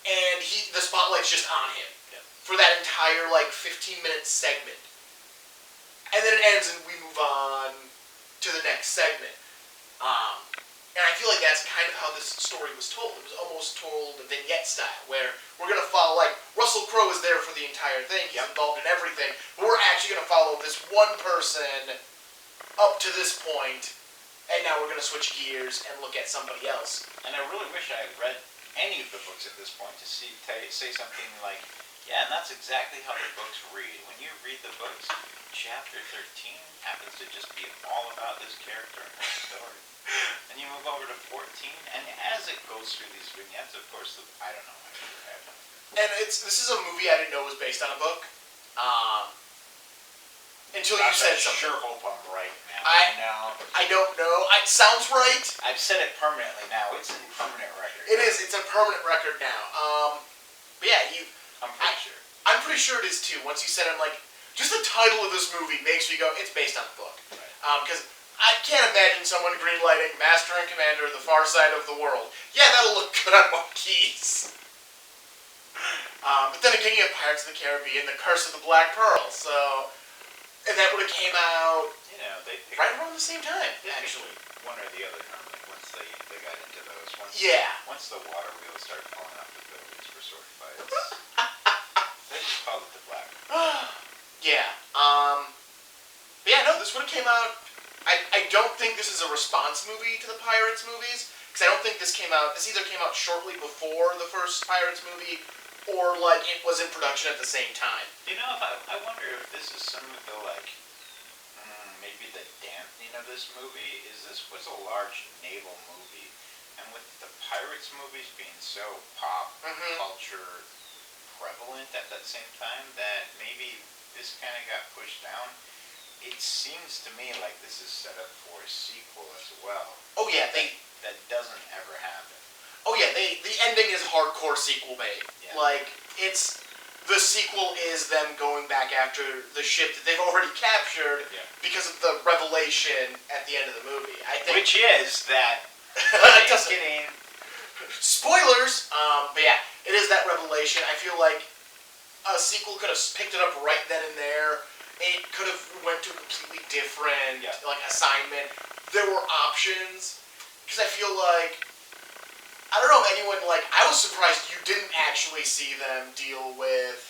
and the spotlight's just on him. Yeah. For that entire, like, 15-minute segment. And then it ends and we move on to the next segment. And I feel like that's kind of how this story was told. It was almost told vignette style, where we're going to follow, like, Russell Crowe is there for the entire thing. He's involved in everything. But we're actually going to follow this one person up to this point, and now we're going to switch gears and look at somebody else. And I really wish I had read any of the books at this point to say something like, Yeah, and that's exactly how the books read. When you read the books, chapter 13 happens to just be all about this character and her story. And you move over to 14, and as it goes through these vignettes, of course, I don't know why you have them. And this is a movie I didn't know was based on a book. Until you said something. I sure hope I'm right, man. I don't know. It sounds right. I've said it permanently now. It's in permanent record. It is. It's a permanent record now. But yeah, I'm pretty sure. I'm pretty sure it is too. Once you said it, I'm like, just the title of this movie makes me go, it's based on a book. Because I can't imagine someone greenlighting Master and Commander, The Far Side of the World. Yeah, that'll look good on marquees. But then again, you have Pirates of the Caribbean, The Curse of the Black Pearl, so... And that would have came out they right around the same time, actually. One or the other normally, once they got into those. Once the water wheels started falling off the buildings for sword fights. They just called it the Black. Yeah. But yeah, no, this would have came out... I don't think this is a response movie to the Pirates movies, because I don't think this came out... This either came out shortly before the first Pirates movie, or, like, it was in production at the same time. You know, I wonder if this is some of the, maybe the dampening of this movie. This was a large naval movie, and with the Pirates movies being so pop culture prevalent at that same time, that maybe this kind of got pushed down. It seems to me like this is set up for a sequel as well. Oh, yeah, That doesn't ever happen. Oh yeah, the ending is hardcore sequel bait. Yeah. Like, the sequel is them going back after the ship that they've already captured because of the revelation at the end of the movie. I think, which is that... kidding. Spoilers! But yeah, it is that revelation. I feel like a sequel could have picked it up right then and there. It could have went to a completely different assignment. There were options. Because I feel like... I don't know if anyone, I was surprised you didn't actually see them deal with,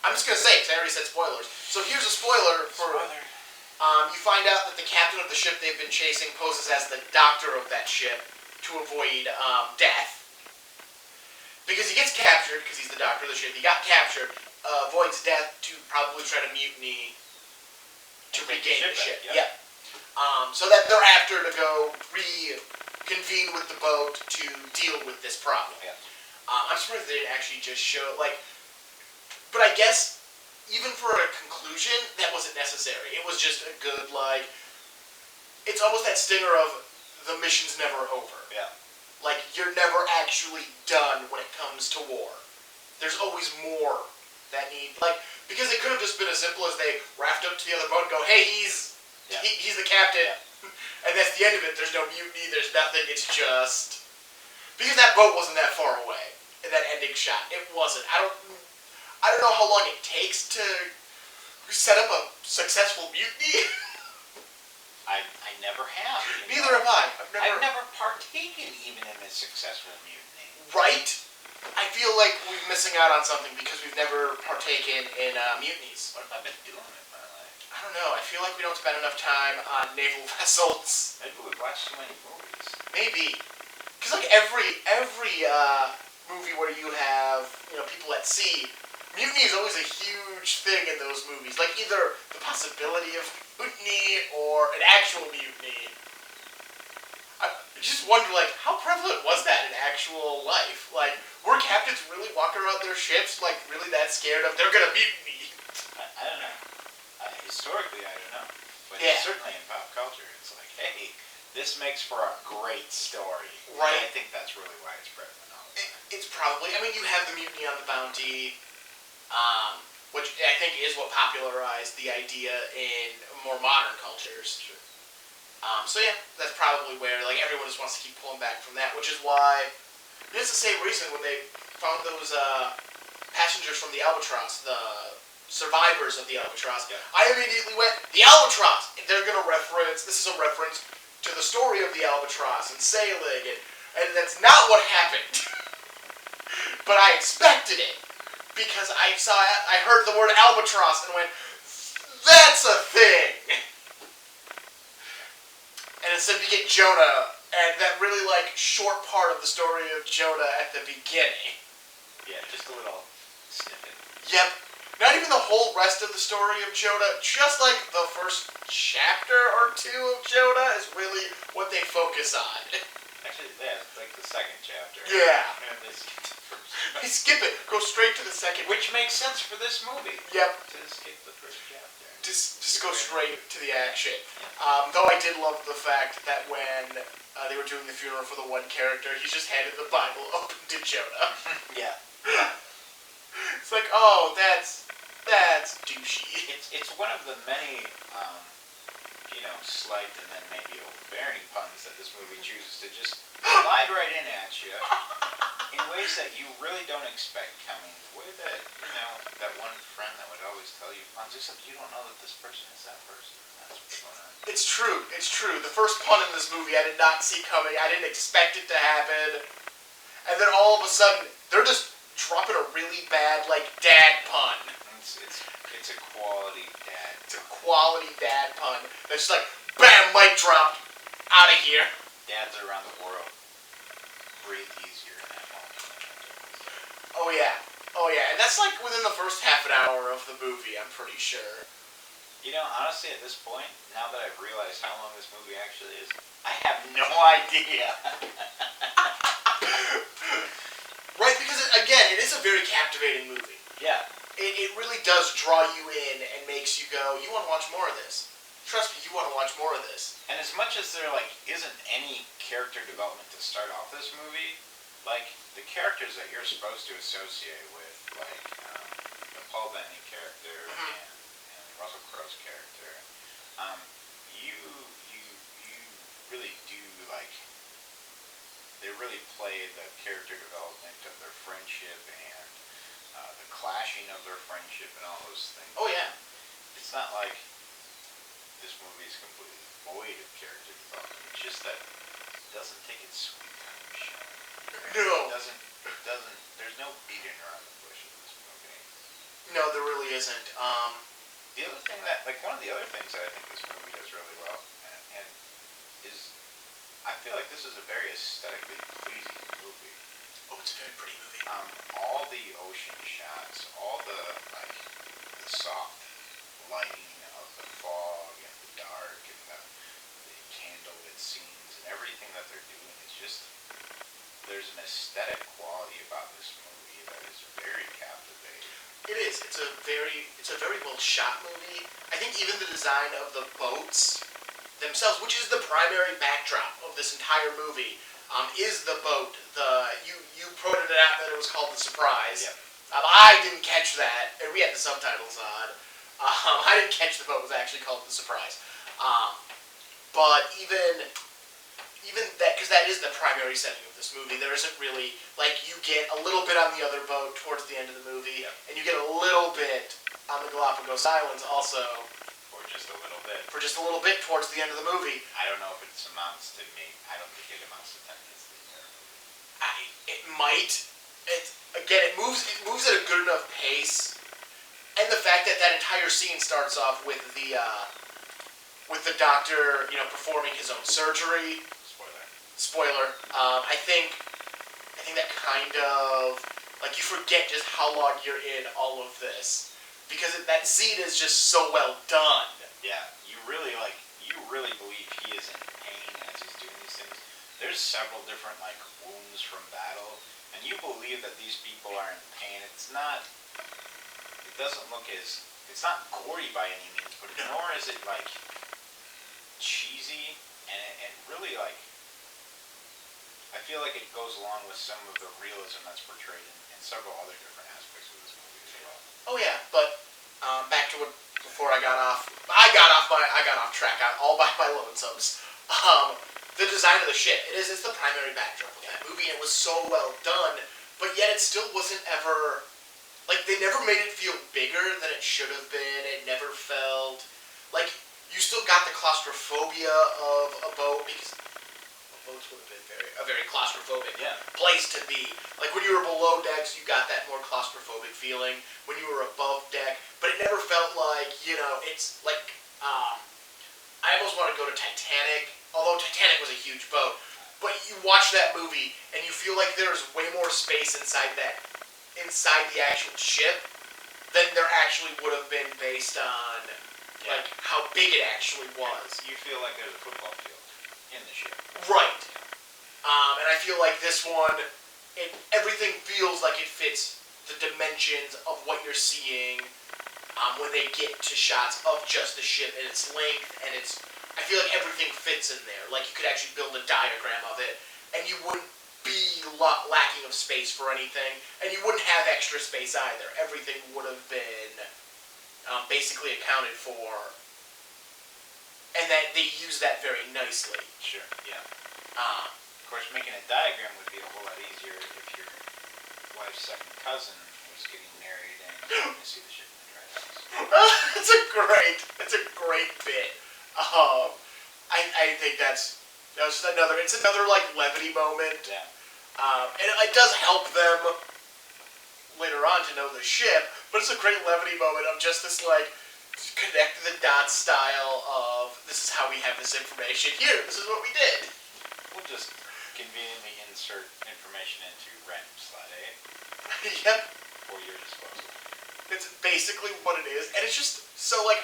I'm just going to say it because I already said spoilers. So here's a spoiler for, you find out that the captain of the ship they've been chasing poses as the doctor of that ship to avoid death. Because he gets captured, because he's the doctor of the ship, he got captured, avoids death to probably try to mutiny to regain the ship. Yep. So that they're after to go convene with the boat to deal with this problem. Yeah. I'm surprised they didn't actually just show, but I guess, even for a conclusion, that wasn't necessary. It was just a good, it's almost that stinger of, the mission's never over. Yeah. You're never actually done when it comes to war. There's always more that because it could have just been as simple as they raft up to the other boat and go, hey, he's the captain. Yeah. And that's the end of it. There's no mutiny. There's nothing. It's just... Because that boat wasn't that far away in that ending shot. It wasn't. I don't know how long it takes to set up a successful mutiny. I never have. Neither have I. I've never partaken even in a successful mutiny. Right? I feel like we're missing out on something because we've never partaken in mutinies. What have I been doing with my life? I don't know. I feel like we don't spend enough time on naval vessels. Maybe we watch too many movies. Maybe. Because every movie where you have people at sea, mutiny is always a huge thing in those movies. Either the possibility of mutiny or an actual mutiny. I just wonder, how prevalent was that in actual life? Were captains really walking around their ships, really that scared of they're gonna mutiny? I don't know. Historically, I don't know. But certainly in pop culture, it's hey, this makes for a great story. Right. And I think that's really why it's prevalent all the time. It's probably, you have the Mutiny on the Bounty, which I think is what popularized the idea in more modern cultures. Sure. So yeah, that's probably where everyone just wants to keep pulling back from that, which is why it's the same reason when they found those passengers from the Albatross, the survivors of the Albatross. Yeah. I immediately went, the Albatross! They're going to this is a reference to the story of the Albatross and sailing, and that's not what happened. But I expected it, because I heard the word Albatross and went, that's a thing! And instead we get Jonah, and that really short part of the story of Jonah at the beginning. Yeah, just a little snippet. Yep. Not even the whole rest of the story of Joda, just like the first chapter or two of Joda is really what they focus on. Actually, yeah, it's like the second chapter. Yeah. And they skip the first. They skip it, go straight to the second. Which makes sense for this movie. Yep. To skip the first chapter. Just go straight to the action. Though I did love the fact that when they were doing the funeral for the one character, he just handed the Bible open to Joda. Yeah. It's like, oh, that's douchey. It's one of the many, slight and then maybe overbearing puns that this movie chooses to just slide right in at you in ways that you really don't expect coming. The way that, that one friend that would always tell you puns, except you don't know that this person is that person. That's what's going on. It's true. The first pun in this movie I did not see coming. I didn't expect it to happen. And then all of a sudden, they're just dropping a really bad, dad pun. It's a quality dad. It's a quality dad pun. That's just like, bam, mic drop, out of here. Dads around the world breathe easier in that moment. Oh yeah, and that's within the first half an hour of the movie, I'm pretty sure. Honestly, at this point, now that I've realized how long this movie actually is, I have no idea. Right, because again, it is a very captivating movie. Yeah. It really does draw you in and makes you go, you want to watch more of this. Trust me, you want to watch more of this. And as much as there isn't any character development to start off this movie, the characters that you're supposed to associate with, the Paul Bettany character and Russell Crowe's character, you really do they really play the character development of their friendship and the clashing of their friendship and all those things. Oh yeah. It's not like this movie is completely void of character development. It's just that it doesn't take its sweet time showing. No. It doesn't. There's no beating around the bush in this movie. No, there really isn't. The other thing one of the other things that I think this movie does really well, and is, I feel like this is a very aesthetically pleasing movie. Oh, it's a very pretty movie. All the ocean shots, all the soft lighting of the fog and the dark and the candlelit scenes and everything that they're doing is just, there's an aesthetic quality about this movie that is very captivating. It is. It's a very well shot movie. I think even the design of the boats themselves, which is the primary backdrop of this entire movie, is the boat. You pointed it out that it was called The Surprise. Yep. I didn't catch that, and we had the subtitles on. I didn't catch the boat was actually called The Surprise. But even that, because that is the primary setting of this movie, there isn't really, you get a little bit on the other boat towards the end of the movie, and you get a little bit on the Galapagos Islands also. For just a little bit. For just a little bit towards the end of the movie. I don't know if it amounts to me. I don't think it amounts to 10 minutes of the entire movie. It might. It moves at a good enough pace, and the fact that entire scene starts off with the doctor, performing his own surgery. Spoiler. I think that kind of you forget just how long you're in all of this, because that scene is just so well done. Yeah, you really believe he is in pain as he's doing these things. There's several different wounds from battle, and you believe that these people are in pain. It's not gory by any means, but nor is it cheesy, and really I feel like it goes along with some of the realism that's portrayed in several other different aspects of this movie as well. Oh yeah, but back to what before I got off track all by my lonesomes. The design of the ship, it's the primary backdrop of that movie, and it was so well done, but yet it still wasn't ever, they never made it feel bigger than it should have been. It never felt, you still got the claustrophobia of a boat, because boats would have been a very claustrophobic place to be. When you were below decks, you got that more claustrophobic feeling. When you were above deck, but it never felt it's I almost want to go to Titanic, although Titanic was a huge boat. But you watch that movie, and you feel like there's way more space inside that inside the actual ship, then there actually would have been based on like how big it actually was. You feel like there's a football field in the ship. Right. And I feel like this one, everything feels like it fits the dimensions of what you're seeing when they get to shots of just the ship and its length and its. I feel like everything fits in there. Like you could actually build a diagram of it, and you wouldn't be lacking of space for anything, and you wouldn't have extra space either. Everything would have been basically accounted for, and that they use that very nicely. Sure. Yeah. Of course, making a diagram would be a whole lot easier if your wife's second cousin was getting married and you wanted to see the ship in the dry house. It's a great bit. I think that's just another. It's another like levity moment. Yeah. And it does help them later on to know the ship, but it's a great levity moment of just this like connect the dots style of this is how we have this information here. This is what we did. We'll just conveniently insert information into random slot A Yep. for your disposal. It's basically what it is, and it's just so like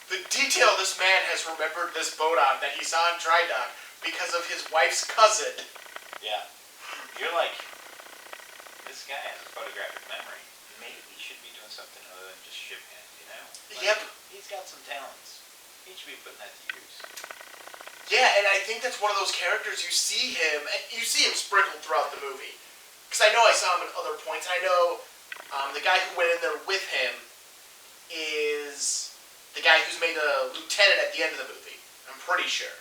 the detail this man has remembered this boat on that he saw in dry dock because of his wife's cousin. Yeah. You're like, this guy has a photographic memory. Maybe he should be doing something other than just ship hand, you know? Like, Yep. He's got some talents. He should be putting that to use. Yeah, and I think that's one of those characters you see him, and you see him sprinkled throughout the movie. Because I know I saw him at other points. I know the guy who went in there with him is the guy who's made a lieutenant at the end of the movie. I'm pretty sure.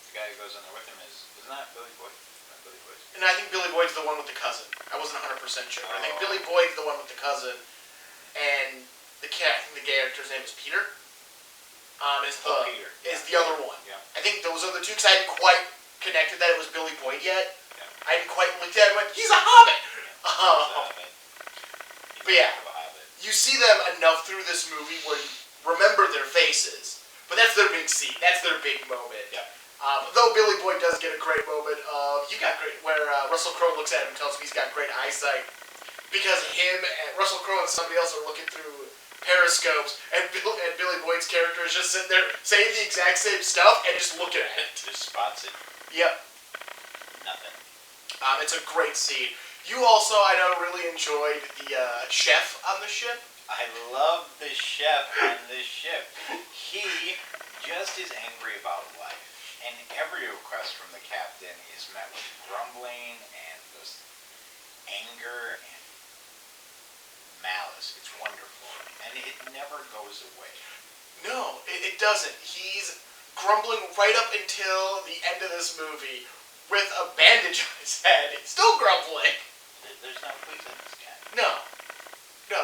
The guy who goes in there with him isn't that Billy Boyd? Not Billy Boyd. And I think Billy Boyd's the one with the cousin. I wasn't 100% sure. But I think Oh. Billy Boyd's the one with the cousin. And I think the character's name is Peter. Peter. Is the other one. Yeah. I think those are the two, because I hadn't quite connected that it was Billy Boyd yet. Yeah. I hadn't quite looked at it and went, he's a hobbit! But yeah, you see them enough through this movie where you remember their faces. But that's their big scene. That's their big moment. Yeah. Though Billy Boyd does get a great moment of, where Russell Crowe looks at him and tells him he's got great eyesight. Because him and Russell Crowe and somebody else are looking through periscopes, and Billy Boyd's character is just sitting there saying the exact same stuff and just looking at it. Just spots it. Yep. Nothing. It's a great scene. You also, I know, really enjoyed the chef on the ship. I love the chef on this ship. He just is angry about life, and every request from the captain is met with grumbling and just anger and malice. It's wonderful, and it never goes away. No, it doesn't. He's grumbling right up until the end of this movie with a bandage on his head. It's still grumbling. There's no pleasing this guy. No,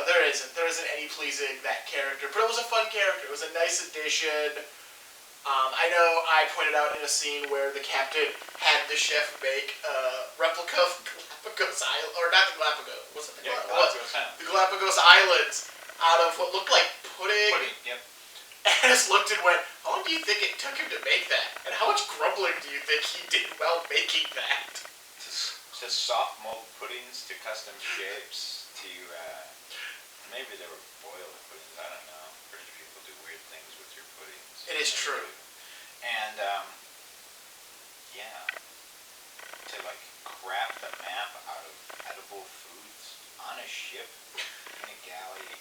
there isn't. There isn't any pleasing that character. But it was a fun character. It was a nice addition. I know I pointed out in a scene where the captain had the chef make a replica of Galapagos Island, or not the Galapagos. What's it? Yeah, Galapagos Island. The Galapagos Islands out of what looked like pudding. Pudding, yep. And I just looked and went, how long do you think it took him to make that? And how much grumbling do you think he did while making that? To soft mold puddings to custom shapes to maybe they were boiled puddings. I don't know. British people do weird things with your puddings. It is true. And yeah, to like craft a map out of edible foods on a ship in a galley,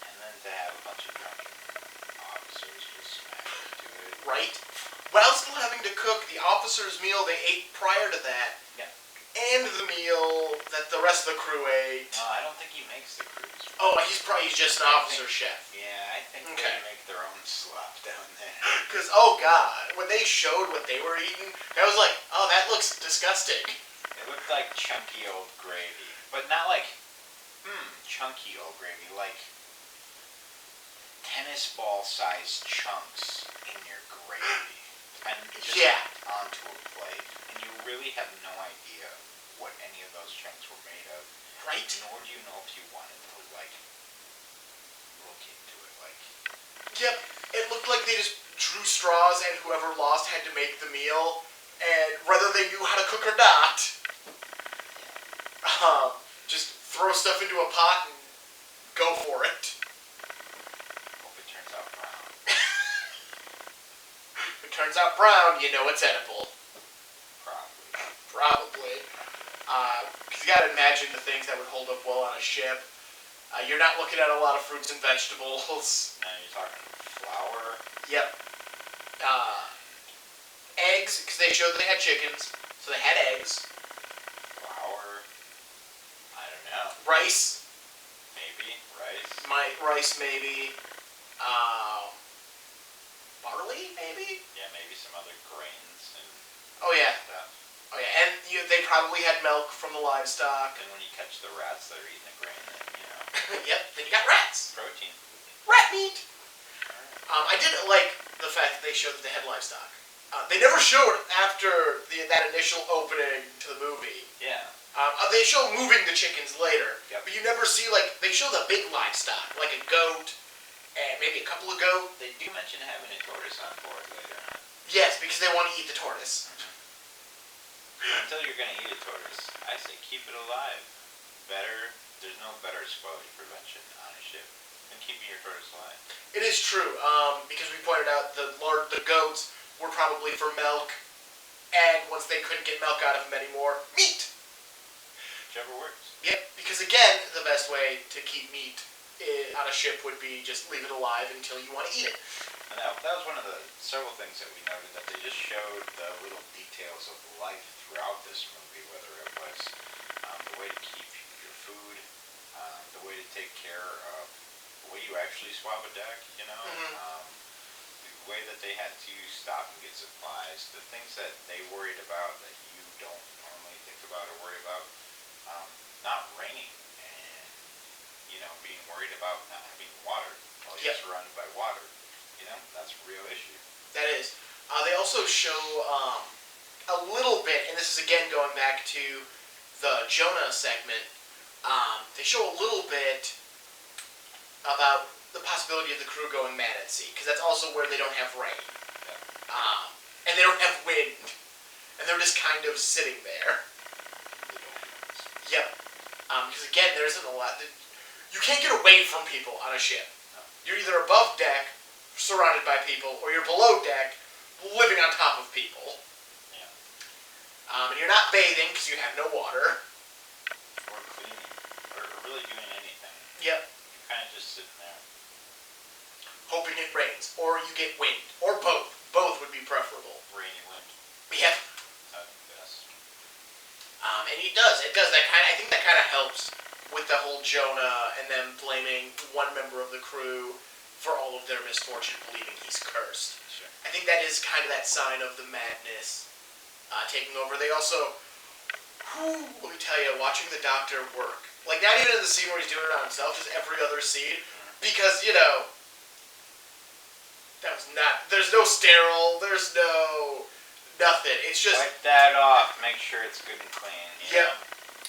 and then to have a bunch of drunken officers just smash into it. Right? While still having to cook the officers' meal they ate prior to that, Yeah. and the meal that the rest of the crew ate. No, I don't think he makes the cruise. Oh, he's just an officer chef. Yeah, I think Okay. they make their own slop down there. Because, oh god, when they showed what they were eating, I was like, oh, that looks disgusting. It looked like chunky old gravy, but not like chunky old gravy, like tennis ball sized chunks in your gravy. And just Yeah. onto a plate. And you really have no idea what any of those chunks were made of. Right? Nor do you know if you wanted to, like, look into it. Like, Yep, it looked like they just drew straws and whoever lost had to make the meal, and whether they knew how to cook or not. Just throw stuff into a pot and go for it. Hope it turns out brown. If it turns out brown, you know it's edible. Probably. Because you gotta imagine the things that would hold up well on a ship. You're not looking at a lot of fruits and vegetables. Now you're talking flour. Yep. Eggs, because they showed that they had chickens, so they had eggs. Flour. I don't know. Rice. Maybe. Rice. Rice, maybe. Barley, maybe? Yeah, maybe some other grains and Oh, yeah. stuff. Oh, yeah. And they probably had milk from the livestock. Then when you catch the rats that are eating the grain, then, Yep, then you got rats. protein. Rat meat. I did like the fact that they showed that they had livestock. They never showed after that initial opening to the movie. Yeah. They show moving the chickens later, Yep. but you never see, they show the big livestock, like a goat, and maybe a couple of goat. They do mention having a tortoise on board later on. Yes, because they want to eat the tortoise. Until you're going to eat a tortoise, I say keep it alive. There's no better spoilage prevention on a ship than keeping your tortoise alive. It is true, because we pointed out the goats were probably for milk, and once they couldn't get milk out of them anymore, meat. Whichever works. Yep, because again, the best way to keep meat on a ship would be just leave it alive until you want to eat it. And that was one of the several things that we noted, that they just showed the little details of life throughout this movie, whether it was the way to keep your food, the way to take care of the way you actually swab a deck, the way that they had to stop and get supplies, the things that they worried about that you don't normally think about or worry about, not raining and, being worried about not having water while you're surrounded by water. That's a real issue. That is. They also show a little bit, and this is again going back to the Jonah segment, they show a little bit about the possibility of the crew going mad at sea, because that's also where they don't have rain. And they don't have wind. And they're just kind of sitting there. Yep. Because again, there isn't a lot. You can't get away from people on a ship. You're either above deck, surrounded by people, or you're below deck, living on top of people. Yeah. And you're not bathing because you have no water. Or cleaning. Or really doing anything. Yep. You're kind of just sitting there. Hoping it rains, or you get wind, or both. Both would be preferable. Rainy wind. Yep. That's the best. And it does. I think that kind of helps with the whole Jonah and them blaming one member of the crew for all of their misfortune, believing he's cursed. Sure. I think that is kind of that sign of the madness taking over. They also, let me tell you, watching the Doctor work, not even in the scene where he's doing it on himself, just every other scene, because, there's no sterile, there's no nothing. It's just... Wipe that off, make sure it's good and clean. Yep.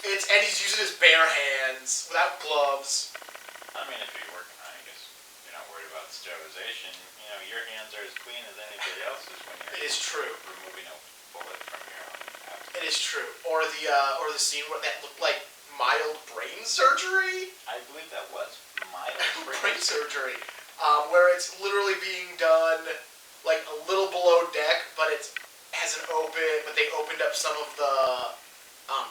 And he's using his bare hands, without gloves. I mean, if you're working on it, I guess you're not worried about sterilization. Your hands are as clean as anybody else's when you're It is true. removing a bullet from your own abdomen. It is true. Or the scene where that looked like mild brain surgery. I believe that was mild Brain surgery. Where it's literally being done a little below deck, but it has but they opened up some of the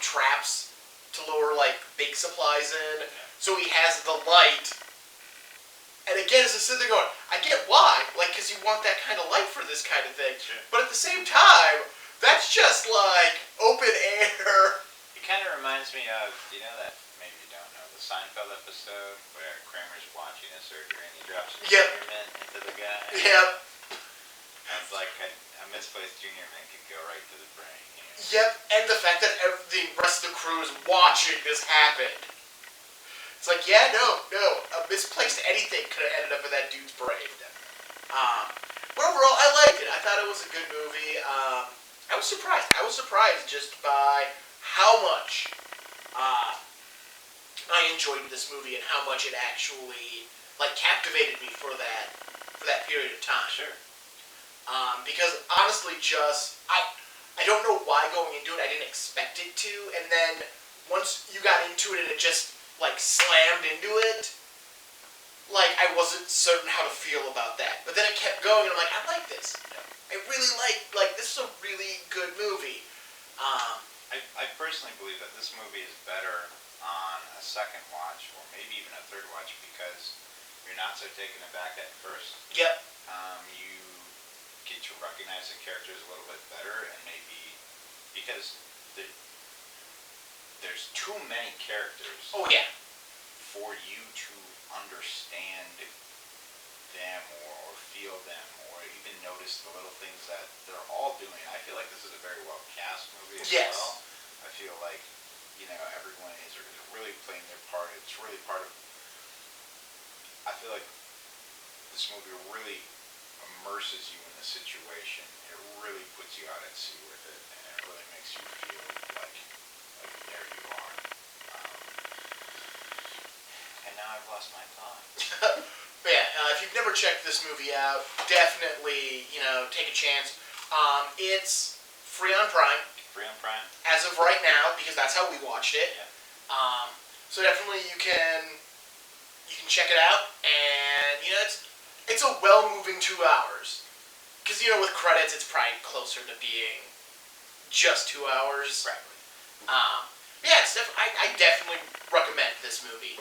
traps to lower big supplies in. So he has the light. And again, as I sit there going, I get why, because you want that kind of light for this kind of thing. Sure. But at the same time, that's just open air. It kind of reminds me of, that, maybe you don't know, the Seinfeld episode where Kramer's watching a surgery and he drops a junior mint into the guy. Yep. It's like a misplaced junior mint could go right to the brain. Yep, and the fact that the rest of the crew is watching this happen. It's a misplaced anything could have ended up in that dude's brain. But overall, I liked it. I thought it was a good movie. I was surprised. I was surprised just by how much I enjoyed this movie and how much it actually captivated me for that period of time. Sure. Because honestly, I don't know why going into it I didn't expect it to, and then once you got into it and it just, like, slammed into it, like, I wasn't certain how to feel about that. But then it kept going, and I'm like, I like this. I really like, this is a really good movie. I personally believe that this movie is better on a second watch, or maybe even a third watch, because you're not so taken aback at first. Yep. You get to recognize the characters a little bit better, and maybe because there's too many characters. Oh yeah. For you to understand them or feel them or even notice the little things that they're all doing. I feel like this is a very well cast movie as Yes. well. I feel like, everyone is really playing their part. It's really part of, I feel like this movie really immerses you in the situation. It really puts you out at sea with it, and it really makes you feel like there you are. And now I've lost my thought. But yeah, if you've never checked this movie out, definitely, take a chance. It's free on Prime. Free on Prime. As of right now, because that's how we watched it. Yeah. So definitely you can check it out, and it's a well-moving 2 hours. Because with credits, it's probably closer to being just 2 hours. Right. Yeah, I definitely recommend this movie.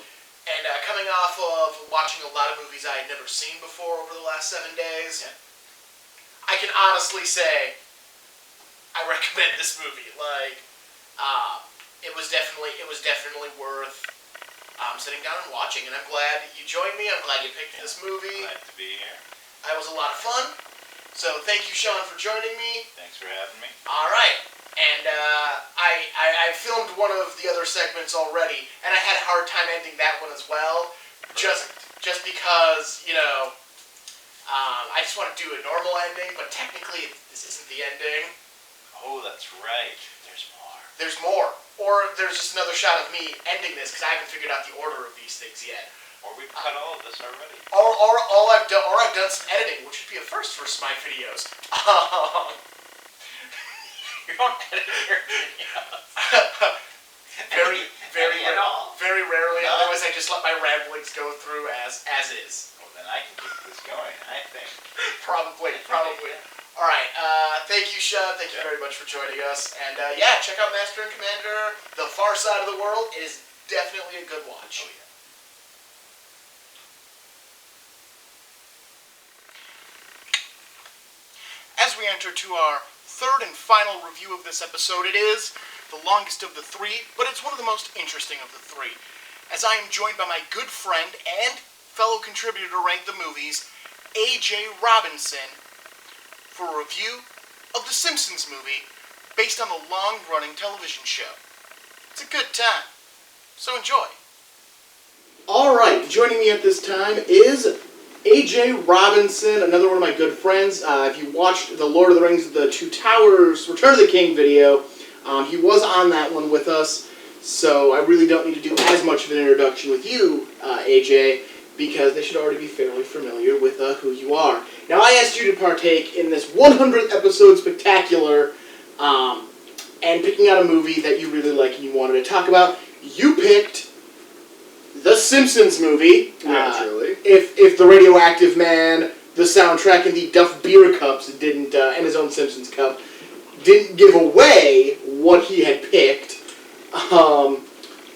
And coming off of watching a lot of movies I had never seen before over the last 7 days, Yeah. I can honestly say I recommend this movie. Like, it was definitely worth sitting down and watching. And I'm glad you joined me. I'm glad you picked this movie. Glad to be here. It was a lot of fun. So thank you, Shawn, for joining me. Thanks for having me. All right. And I filmed one of the other segments already, and I had a hard time ending that one as well. Just because, I just want to do a normal ending, but technically this isn't the ending. Oh, that's right. There's more. There's more. Or there's just another shot of me ending this, because I haven't figured out the order of these things yet. Or we've cut all of this already. Or I've done some editing, which would be a first for my videos. You don't edit your videos. Very rarely. No. Otherwise, I just let my ramblings go through as is. Well, then I can keep this going, I think. Probably. All right. Thank you, Shawn. Thank you very much for joining us. And check out Master and Commander: The Far Side of the World. It is definitely a good watch. Oh, yeah. As we enter to our third and final review of this episode, it is the longest of the 3, but it's one of the most interesting of the 3, as I am joined by my good friend and fellow contributor to Rank the Movies, A.J. Robinson, for a review of the Simpsons movie based on the long-running television show. It's a good time, so enjoy. All right, joining me at this time is A.J. Robinson, another one of my good friends. If you watched the Lord of the Rings, the Two Towers, Return of the King video, he was on that one with us, so I really don't need to do as much of an introduction with you, A.J., because they should already be fairly familiar with who you are. Now, I asked you to partake in this 100th episode spectacular, and picking out a movie that you really like and you wanted to talk about. You picked the Simpsons movie. Naturally. If the Radioactive Man, the soundtrack, and the Duff Beer Cups didn't, and his own Simpsons cup, didn't give away what he had picked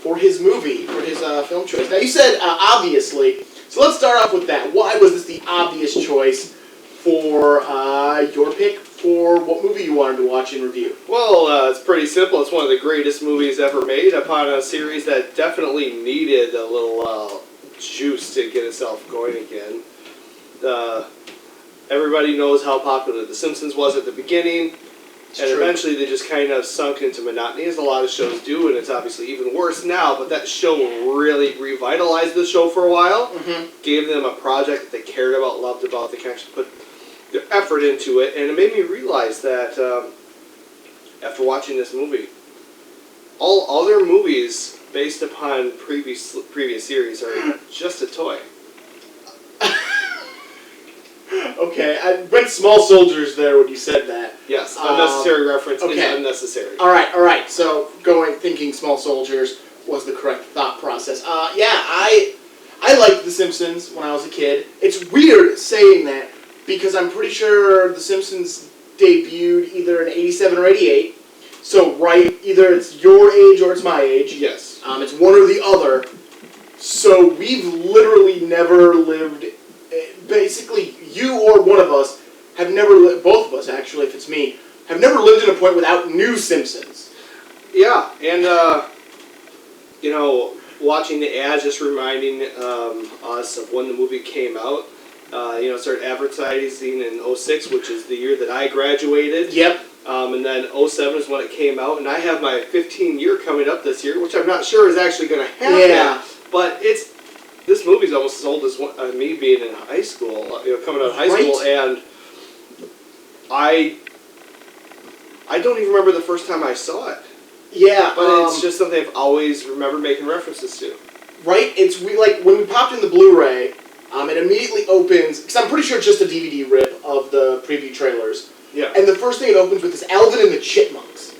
for his movie, for his film choice. Now, you said, obviously, so let's start off with that. Why was this the obvious choice for your pick for what movie you wanted to watch and review? Well, it's pretty simple. It's one of the greatest movies ever made upon a series that definitely needed a little juice to get itself going again. Everybody knows how popular The Simpsons was at the beginning, and eventually they just kind of sunk into monotony, as a lot of shows do, and it's obviously even worse now, but that show really revitalized the show for a while, gave them a project that they cared about, loved about, they can actually put their effort into it, and it made me realize that after watching this movie, all their movies based upon previous series are just a toy. Okay, I read Small Soldiers there when you said that. Yes, unnecessary reference is okay. unnecessary. All right. So thinking Small Soldiers was the correct thought process. I liked The Simpsons when I was a kid. It's weird saying that because I'm pretty sure The Simpsons debuted either in '87 or '88. So either it's your age or it's my age. Yes. It's one or the other. So we've literally never lived. Basically, you or one of us have never lived. Both of us, actually, if it's me, have never lived in a point without new Simpsons. Yeah, and watching the ads just reminding us of when the movie came out. Started advertising in '06, which is the year that I graduated. Yep. And then '07 is when it came out, and I have my 15 year coming up this year, which I'm not sure is actually going to happen. Yeah. But this movie's almost as old as me being in high school, coming out of high school, and I don't even remember the first time I saw it. Yeah, but it's just something I've always remembered making references to. Right? When we popped in the Blu-ray, it immediately opens, because I'm pretty sure it's just a DVD rip of the preview trailers. Yeah. And the first thing it opens with is Alvin and the Chipmunks.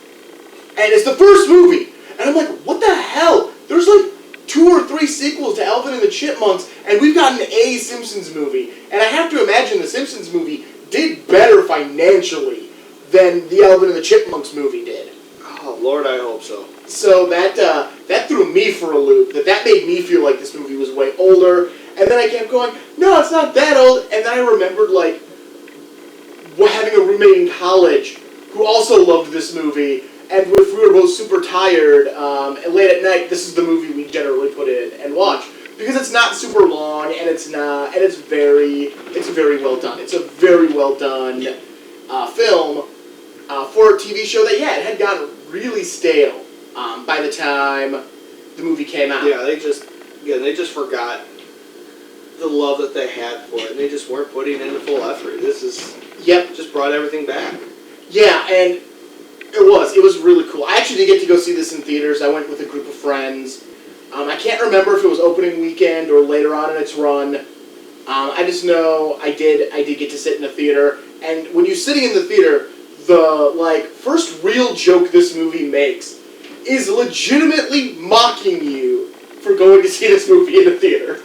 And it's the first movie. And I'm like, what the hell? There's like 2 or 3 sequels to Alvin and the Chipmunks, and we've got an Simpsons movie. And I have to imagine the Simpsons movie did better financially than the Alvin and the Chipmunks movie did. Oh, Lord, I hope so. So that threw me for a loop. That made me feel like this movie was way older. And then I kept going, no, it's not that old. And then I remembered, having a roommate in college who also loved this movie. And if we were both super tired, and late at night, this is the movie we generally put in and watch. Because it's not super long, and it's very well done. It's a very well done film for a TV show that, it had gotten really stale by the time the movie came out. Yeah, they just forgot the love that they had for it, and they just weren't putting in the full effort. Just brought everything back. Yeah, and it was really cool. I actually did get to go see this in theaters. I went with a group of friends. I can't remember if it was opening weekend or later on in its run. I just know I did get to sit in a theater, and when you're sitting in the theater, the first real joke this movie makes is legitimately mocking you for going to see this movie in the theater.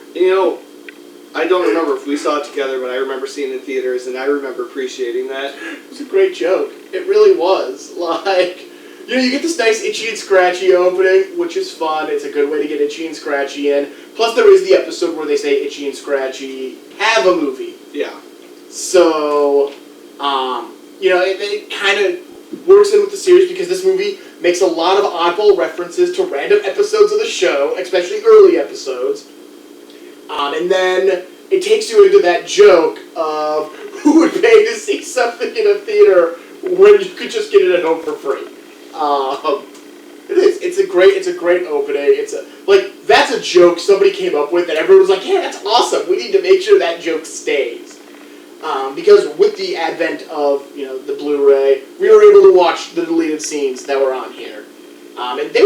I don't remember if we saw it together, but I remember seeing it in theaters, and I remember appreciating that. It was a great joke. It really was. You get this nice itchy and scratchy opening, which is fun. It's a good way to get itchy and scratchy in. Plus, there is the episode where they say itchy and scratchy have a movie. Yeah. So, it kind of works in with the series because this movie makes a lot of oddball references to random episodes of the show, especially early episodes. And then it takes you into that joke of who would pay to see something in a theater when you could just get it at home for free. It is. It's a great opening. That's a joke somebody came up with, and everyone was like, "Yeah, that's awesome. We need to make sure that joke stays." Because with the advent of the Blu-ray, we were able to watch the deleted scenes that were on here, and they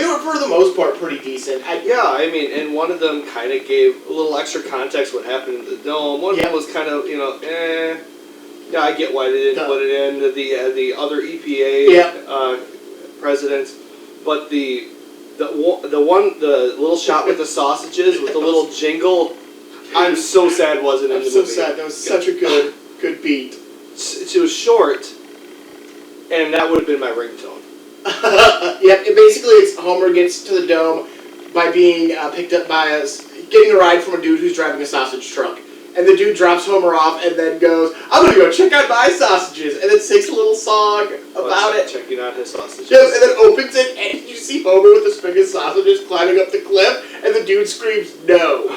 were for the most part pretty decent. And one of them kind of gave a little extra context what happened in the dome. One of them was kind of Yeah, I get why they didn't put it in the other EPA presidents, but the little shot with the sausages with the little jingle, I'm so sad it wasn't in the movie. I'm so sad. That was such a good beat. It was short, and that would have been my ringtone. Basically it's Homer gets to the dome by being picked up by getting a ride from a dude who's driving a sausage truck. And the dude drops Homer off and then goes, "I'm gonna go check out my sausages," and then sings a little song about it. Checking out his sausages. Yes, and then opens it, and you see Homer with a string of sausages climbing up the cliff, and the dude screams, "No!"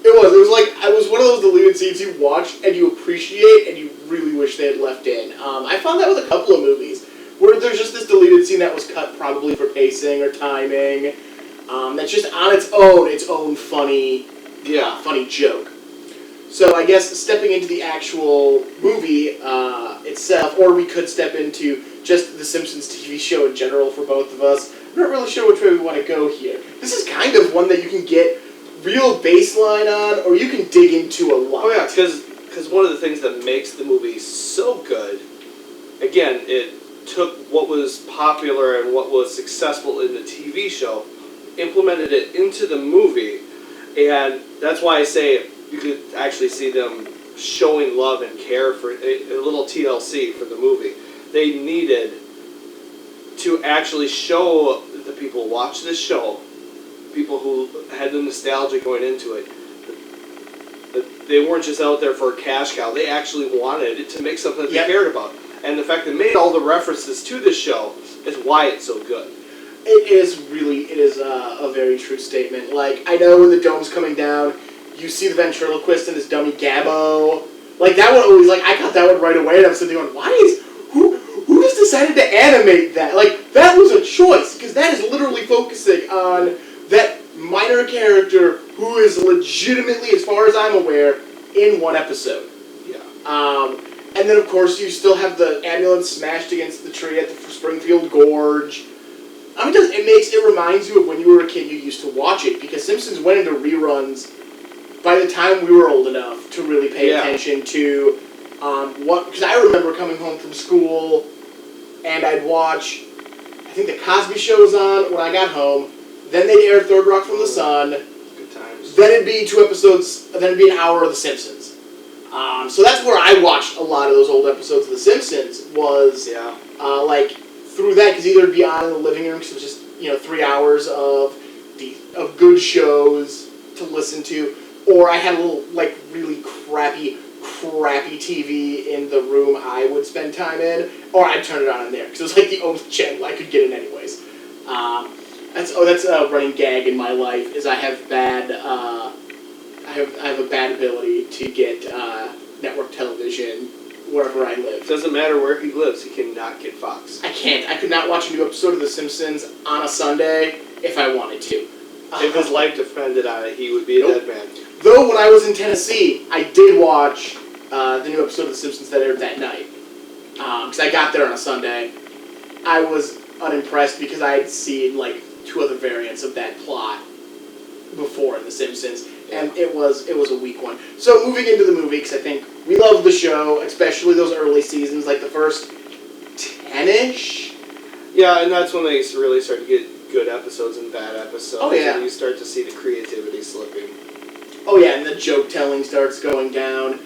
It was one of those deleted scenes you watch and you appreciate and you really wish they had left in. I found that with a couple of movies where there's just this deleted scene that was cut probably for pacing or timing. That's just on its own funny joke. So I guess stepping into the actual movie itself, or we could step into just the Simpsons TV show in general for both of us. I'm not really sure which way we want to go here. This is kind of one that you can get real baseline on, or you can dig into a lot. Oh yeah, because one of the things that makes the movie so good, again, it took what was popular and what was successful in the TV show, implemented it into the movie, and that's why I say you could actually see them showing love and care for a little TLC for the movie. They needed to actually show the people who watch this show, people who had the nostalgia going into it, that they weren't just out there for a cash cow. They actually wanted it to make something that they cared about. And the fact that they made all the references to this show is why it's so good. It is a very true statement. Like, I know when the dome's coming down, you see the ventriloquist and his dummy Gabbo. Like, that one always, like, I got that one right away, and I was sitting there going, who just decided to animate that? Like, that was a choice, because that is literally focusing on that minor character who is legitimately, as far as I'm aware, in one episode. Yeah. And then, of course, you still have the ambulance smashed against the tree at the Springfield Gorge. I mean, it reminds you of when you were a kid, you used to watch it, because Simpsons went into reruns by the time we were old enough to really pay attention to because I remember coming home from school and I'd watch, I think the Cosby Show was on when I got home, then they'd air Third Rock from the Sun, Good times. then it'd be 2 episodes, then it'd be an hour of The Simpsons. So that's where I watched a lot of those old episodes of The Simpsons, was like through that, because either it'd be on in the living room, because it was just 3 hours of good shows to listen to, or I had a little like really crappy TV in the room I would spend time in, or I'd turn it on in there because it was like the only channel I could get in anyways. That's a running gag in my life, is I have a bad ability to get network television wherever I live. Doesn't matter where he lives, he cannot get Fox. I can't. I could not watch a new episode of The Simpsons on a Sunday if I wanted to. If his life depended on it, he would be a dead man. Though when I was in Tennessee, I did watch the new episode of The Simpsons that aired that night. Because I got there on a Sunday. I was unimpressed because I had seen like 2 other variants of that plot before in The Simpsons, and it was a weak one. So moving into the movie, because I think we love the show, especially those early seasons, like the first 10-ish. Yeah, and that's when they really start to get good episodes and bad episodes. Oh, yeah. And you start to see the creativity slipping. Oh yeah, and the joke telling starts going down,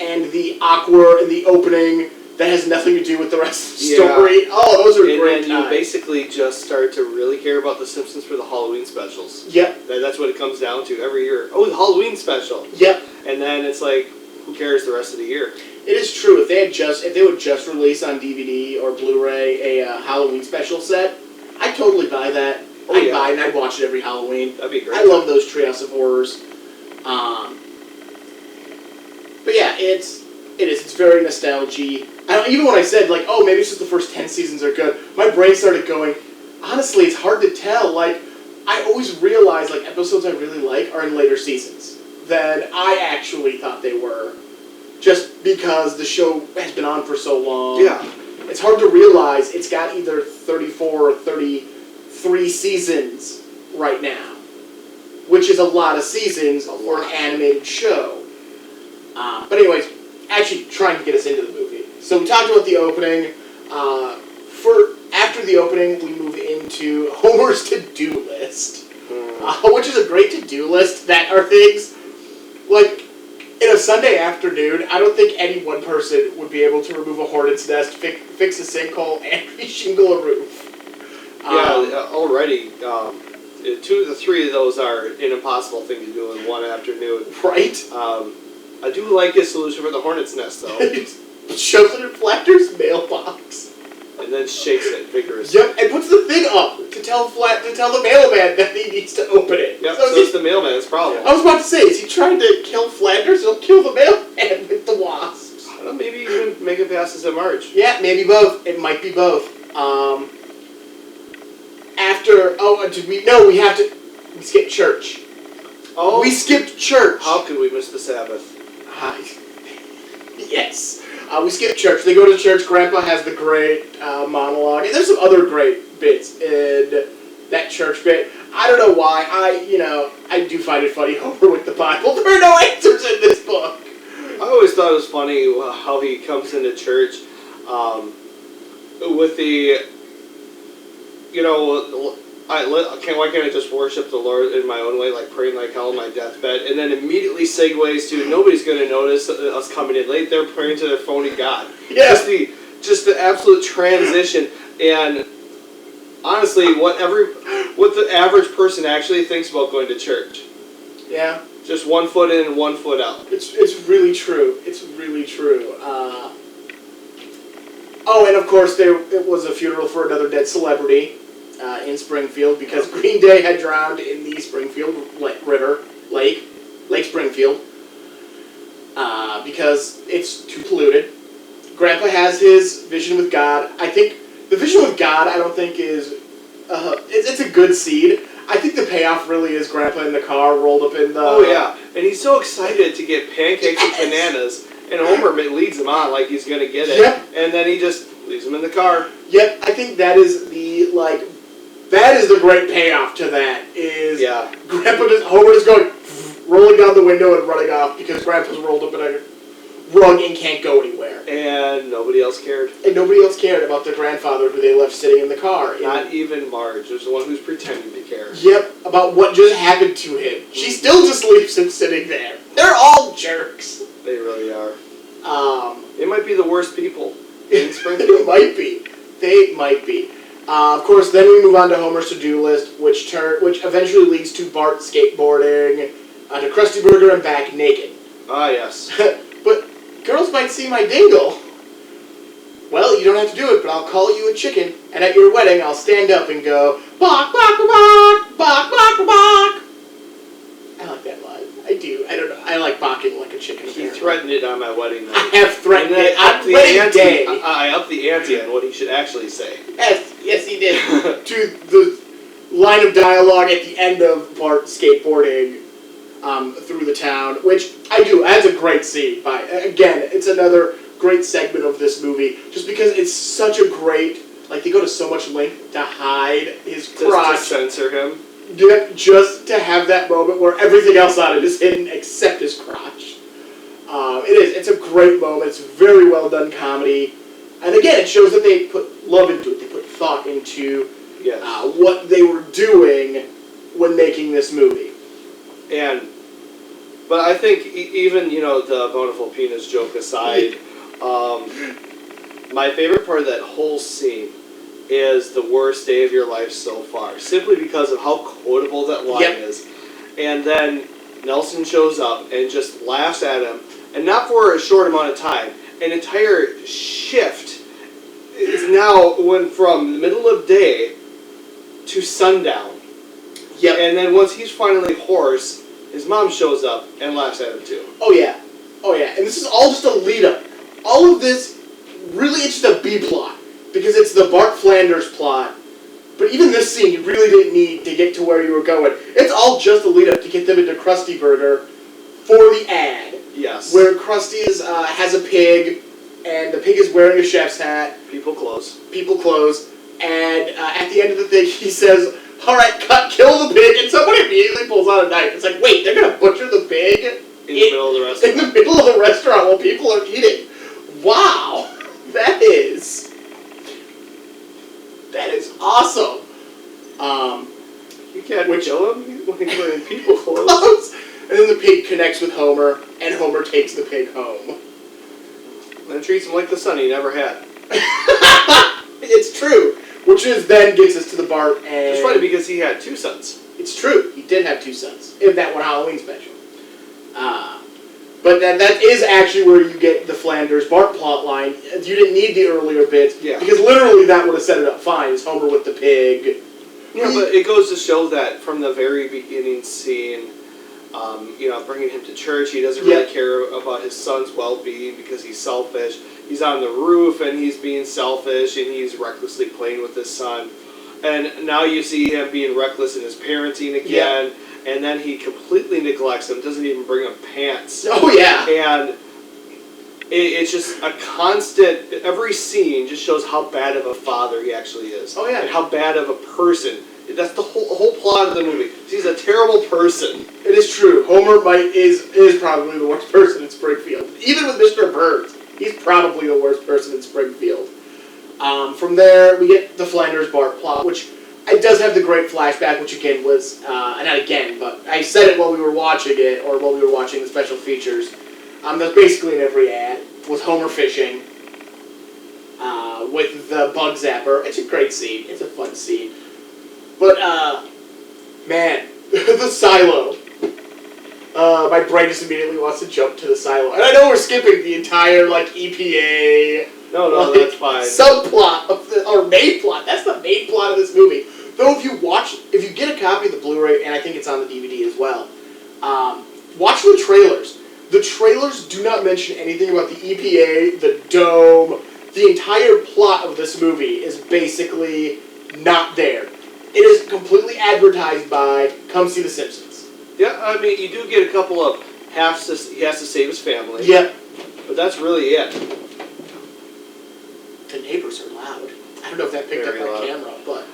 and the awkward and the opening that has nothing to do with the rest of the story. Oh, those are great. And then you basically just start to really care about The Simpsons for the Halloween specials. Yep. That's what it comes down to every year. Oh, the Halloween special. Yep. And then it's like, who cares the rest of the year? It is true. If they would just release on DVD or Blu-ray a Halloween special set, I'd totally buy that. I'd buy it and I'd watch it every Halloween. That'd be great. I love those Treehouse of Horrors. But yeah, it's very nostalgic. Even when I said, like, oh, maybe it's just the first 10 seasons are good, my brain started going, honestly, it's hard to tell. Like, I always realize, like, episodes I really like are in later seasons than I actually thought they were, just because the show has been on for so long. Yeah. It's hard to realize it's got either 34 or 33 seasons right now, which is a lot of seasons for an animated show. But anyways, actually trying to get us into the movie. So we talked about the opening. After the opening, we move into Homer's to-do list, which is a great to-do list that are things, like, in a Sunday afternoon, I don't think any one person would be able to remove a hornet's nest, fix a sinkhole, and reshingle a roof. Already, 2 to the 3 of those are an impossible thing to do in one afternoon. Right? I do like his solution for the hornet's nest, though. Shoves it in Flatter's mailbox. And then shakes it vigorously. Yep, and puts the thing up to tell the mailman that he needs to open it. Yep, so it's the mailman's problem. I was about to say, is he trying to kill Flanders? He'll kill the mailman with the wasps. I don't know, maybe even make it past as a march. Yeah, maybe both. It might be both. We skipped church. Oh. We skipped church. How could we miss the Sabbath? Yes. We skip church. They go to church. Grandpa has the great monologue. And there's some other great bits in that church bit. I don't know why. I do find it funny, Homer with the Bible. There are no answers in this book. I always thought it was funny how he comes into church with the, why can't I just worship the Lord in my own way, like praying like hell on my deathbed, and then immediately segues to nobody's going to notice us coming in late. They're praying to their phony God. Yeah. Just the absolute transition, and honestly, what the average person actually thinks about going to church. Yeah. Just 1 foot in and 1 foot out. It's really true. It's really true. And of course it was a funeral for another dead celebrity in Springfield because Green Day had drowned in the Springfield Lake Springfield, because it's too polluted. Grandpa has his vision with God. I think the vision with God, I don't think is it's a good seed. I think the payoff really is Grandpa in the car rolled up in the... Oh, yeah. And he's so excited to get pancakes and bananas, and Homer leads him on like he's going to get it. Yep. And then he just leaves him in the car. Yep, I think that is the great payoff to that, is Homer is going, rolling down the window and running off because Grandpa's rolled up in a rug and can't go anywhere. And nobody else cared. And nobody else cared about the grandfather who they left sitting in the car. Not even Marge. There's the one who's pretending to care. Yep, about what just happened to him. She still just leaves him sitting there. They're all jerks. They really are. They might be the worst people in Springfield. They might be. Of course, then we move on to Homer's to-do list, which eventually leads to Bart skateboarding, to Krusty Burger and back naked. Ah, yes. But girls might see my dingle. Well, you don't have to do it, but I'll call you a chicken, and at your wedding, I'll stand up and go, bok, bok, bok, bok, bok, bok. I like that line. I do. I don't know. I like bocking like a chicken. He threatened it on my wedding night. I have threatened it on wedding day. I upped the ante on what he should actually say. Yes, he did. To the line of dialogue at the end of Bart skateboarding through the town, which I do. That's a great scene. Again, it's another great segment of this movie, just because it's such a great, they go to so much length to hide his crotch. Just to censor him. Just to have that moment where everything else on it is hidden except his crotch. It's a great moment. It's very well done comedy. And again, it shows that they put love into it. They put thought into what they were doing when making this movie. But I think even, the bountiful penis joke aside, my favorite part of that whole scene is the worst day of your life so far, simply because of how quotable that line is. And then Nelson shows up and just laughs at him, and not for a short amount of time. An entire shift is now went from the middle of day to sundown. Yep. And then once he's finally hoarse, his mom shows up and laughs at him too. Oh yeah. And this is all just a lead up. All of this, really, it's just a B plot. Because it's the Bart Flanders plot. But even this scene, you really didn't need to get to where you were going. It's all just a lead up to get them into Krusty Burger for the ad. Yes. Where Krusty has a pig, and the pig is wearing a chef's hat. People close. And at the end of the thing, he says, "Alright, kill the pig," and somebody immediately pulls out a knife. It's like, wait, they're gonna butcher the pig? In the middle of the restaurant. In the middle of the restaurant while people are eating. Wow. That is awesome. You can't kill him when he's wearing people clothes. And then the pig connects with Homer, and Homer takes the pig home. And treats him like the son he never had. It's true. Which then gets us to the Bart and... It's funny because he had two sons. It's true. He did have two sons in that one Halloween special. But that is actually where you get the Flanders-Bart plotline. You didn't need the earlier bits. Yeah. Because literally that would have set it up fine. It's Homer with the pig. Yeah, but it goes to show that from the very beginning scene, bringing him to church, he doesn't really care about his son's well-being because he's selfish. He's on the roof and he's being selfish and he's recklessly playing with his son. And now you see him being reckless in his parenting again. Yeah. And then he completely neglects them, doesn't even bring him pants. Oh, yeah. And it's just a constant, every scene just shows how bad of a father he actually is. Oh, yeah. And how bad of a person That's the whole plot of the movie. He's a terrible person. It is true. Homer is probably the worst person in Springfield. Even with Mr. Burns, he's probably the worst person in Springfield. From there, we get the Flanders Bart plot, which it does have the great flashback, which again was, not again, but I said it while we were watching it, or while we were watching the special features. That's basically in every ad, with Homer fishing, with the bug zapper. It's a great scene. It's a fun scene. But, man, the silo. My brain just immediately wants to jump to the silo. And I know we're skipping the entire, EPA... No, that's fine. Subplot, or main plot. That's the main plot of this movie. Though if you get a copy of the Blu-ray, and I think it's on the DVD as well, watch the trailers. The trailers do not mention anything about the EPA, the dome. The entire plot of this movie is basically not there. It is completely advertised by, come see The Simpsons. Yeah, I mean, you do get a couple of he has to save his family. Yep. But that's really it. The neighbors are loud. I don't know if that picked Very up loud. on camera, but...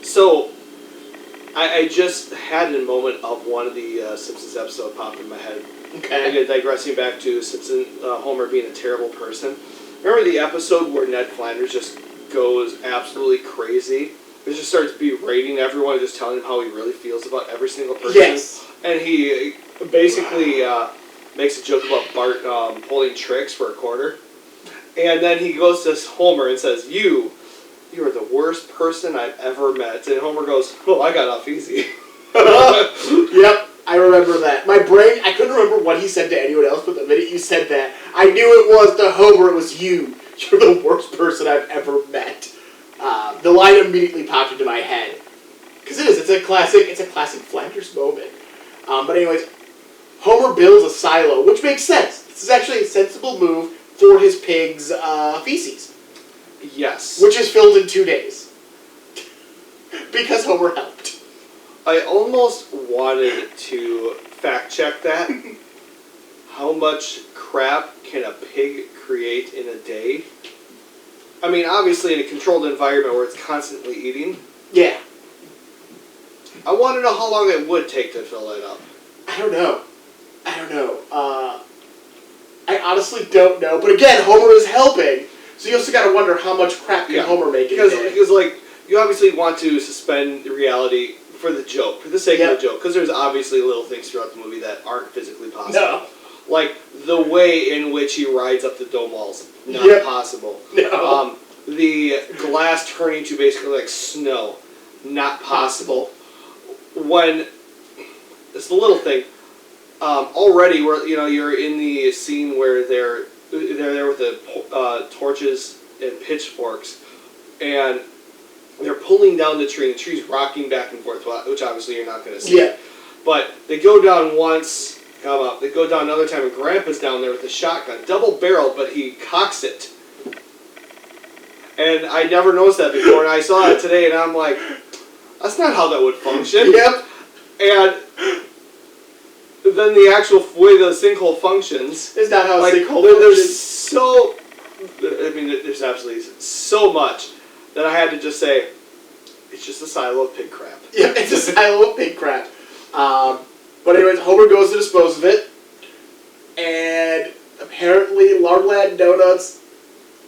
So, I just had a moment of one of the Simpsons episode pop in my head. Okay. Again, digressing back to Simpson, Homer being a terrible person. Remember the episode where Ned Flanders just goes absolutely crazy? He just starts berating everyone, just telling them how he really feels about every single person. Yes. And he basically makes a joke about Bart pulling tricks for a quarter. And then he goes to Homer and says, You are the worst person I've ever met. And Homer goes, oh, I got off easy. Yep, I remember that. My brain, I couldn't remember what he said to anyone else, but the minute you said that, I knew it was to Homer, it was you. You're the worst person I've ever met. The line immediately popped into my head. Because it's a classic Flanders moment. But anyways, Homer builds a silo, which makes sense. This is actually a sensible move for his pig's feces. Yes. Which is filled in 2 days. Because Homer helped. I almost wanted to fact check that. How much crap can a pig create in a day? I mean, obviously in a controlled environment where it's constantly eating. Yeah. I want to know how long it would take to fill it up. I don't know. I honestly don't know. But again, Homer is helping. So you also got to wonder how much crap can Homer make in a day. Because, you obviously want to suspend the reality for the joke, for the sake of the joke. Because there's obviously little things throughout the movie that aren't physically possible. No. Like the way in which he rides up the dome walls. Not possible. No. The glass turning to basically like snow. Not possible. When it's the little thing. Already, where you're in the scene where they're there with the torches and pitchforks, and they're pulling down the tree, and the tree's rocking back and forth, which obviously you're not going to see. Yeah. But they go down once, come up. They go down another time, and Grandpa's down there with a shotgun, double barreled, but he cocks it. And I never noticed that before, and I saw it today, and I'm like, that's not how that would function. Yep. And then the actual way the sinkhole functions is not how a sinkhole functions. There's absolutely so much that I had to just say, it's just a silo of pig crap. Yep, it's a silo of pig crap. But anyways, Homer goes to dispose of it, and apparently Larland Donuts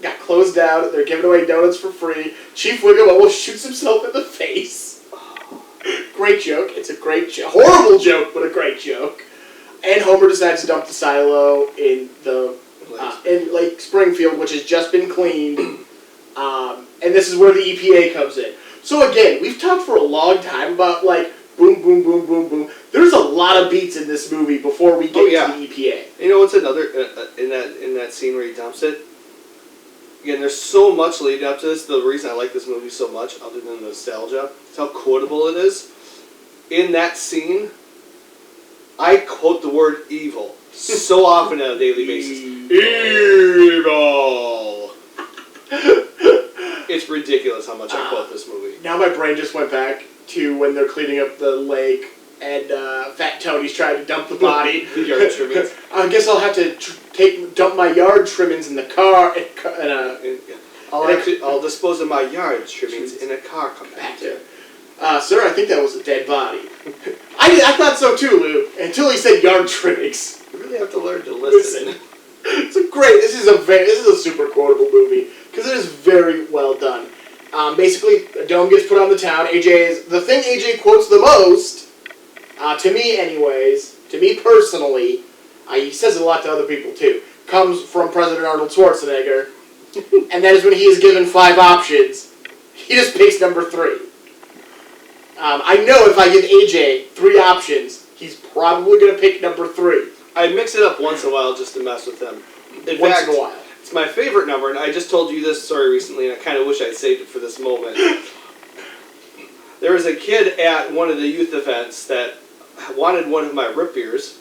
got closed down. They're giving away donuts for free. Chief Wiggum almost shoots himself in the face. Great joke. It's a great joke. Horrible joke, but a great joke. And Homer decides to dump the silo in Lake Springfield, which has just been cleaned. And this is where the EPA comes in. So again, we've talked for a long time about boom, boom, boom, boom, boom. There's a lot of beats in this movie before we get to the EPA. You know what's another in that scene where he dumps it? Again, there's so much leading up to this. The reason I like this movie so much, other than the nostalgia, is how quotable it is. In that scene, I quote the word evil so often on a daily basis. Evil! It's ridiculous how much I quote this movie. Now my brain just went back to when they're cleaning up the lake and Fat Tony's trying to dump the body. The yard trimmings. I guess I'll have to dump my yard trimmings in the car. I'll dispose of my yard trimmings in a car compactor. Sir, I think that was a dead body. I thought so too, Lou, until he said yard trimmings. You really have to learn to listen. This is a super quotable movie because it is very well done. Basically, a dome gets put on the town. The thing AJ quotes the most, to me anyways, to me personally, he says it a lot to other people too, comes from President Arnold Schwarzenegger, and that is when he is given 5 options, he just picks number 3. I know if I give AJ 3 options, he's probably going to pick number 3. I mix it up once in a while just to mess with him. In Once fact, in a while. it's my favorite number, and I just told you this story recently, and I kind of wish I'd saved it for this moment. There was a kid at one of the youth events that wanted one of my root beers,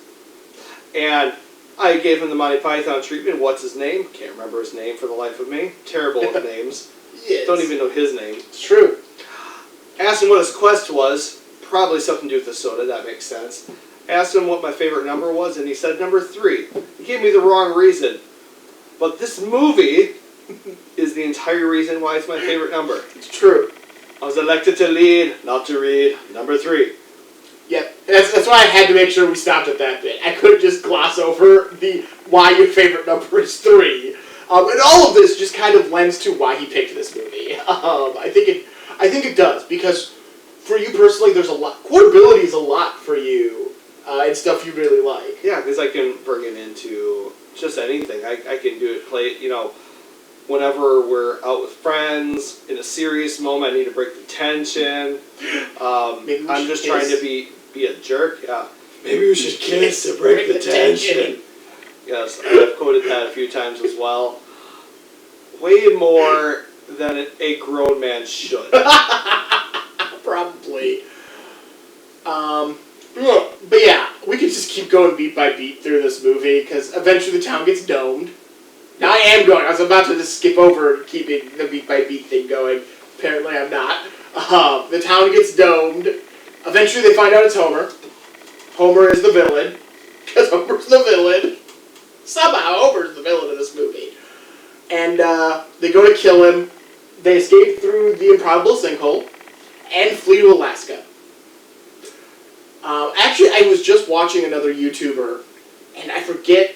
and I gave him the Monty Python treatment. What's his name? Can't remember his name for the life of me. Terrible with names. Yes. Don't even know his name. It's true. Asked him what his quest was. Probably something to do with the soda, that makes sense. Asked him what my favorite number was, and he said number 3. He gave me the wrong reason. But this movie is the entire reason why it's my favorite number. It's true. I was elected to lead, not to read. Number 3. Yep. That's why I had to make sure we stopped at that bit. I couldn't just gloss over the why your favorite number is 3. And all of this just kind of lends to why he picked this movie. I think it does, because for you personally, there's a lot. Quotability is a lot for you, and stuff you really like. Yeah, because I can bring it into just anything. I can do it, play it, whenever we're out with friends, in a serious moment, I need to break the tension. I'm just trying to be a jerk. Yeah. Maybe we should kiss to break the tension. Yes, I've quoted that a few times as well. Way more than a grown man should. Probably. But yeah, we could just keep going beat by beat through this movie, because eventually the town gets domed. Now I am going. I was about to just skip over keeping the beat by beat thing going. Apparently I'm not. The town gets domed. Eventually they find out it's Homer. Homer is the villain. Because Homer's the villain. Somehow Homer's the villain in this movie. And they go to kill him. They escape through the improbable sinkhole and flee to Alaska. Actually, I was just watching another YouTuber, and I forget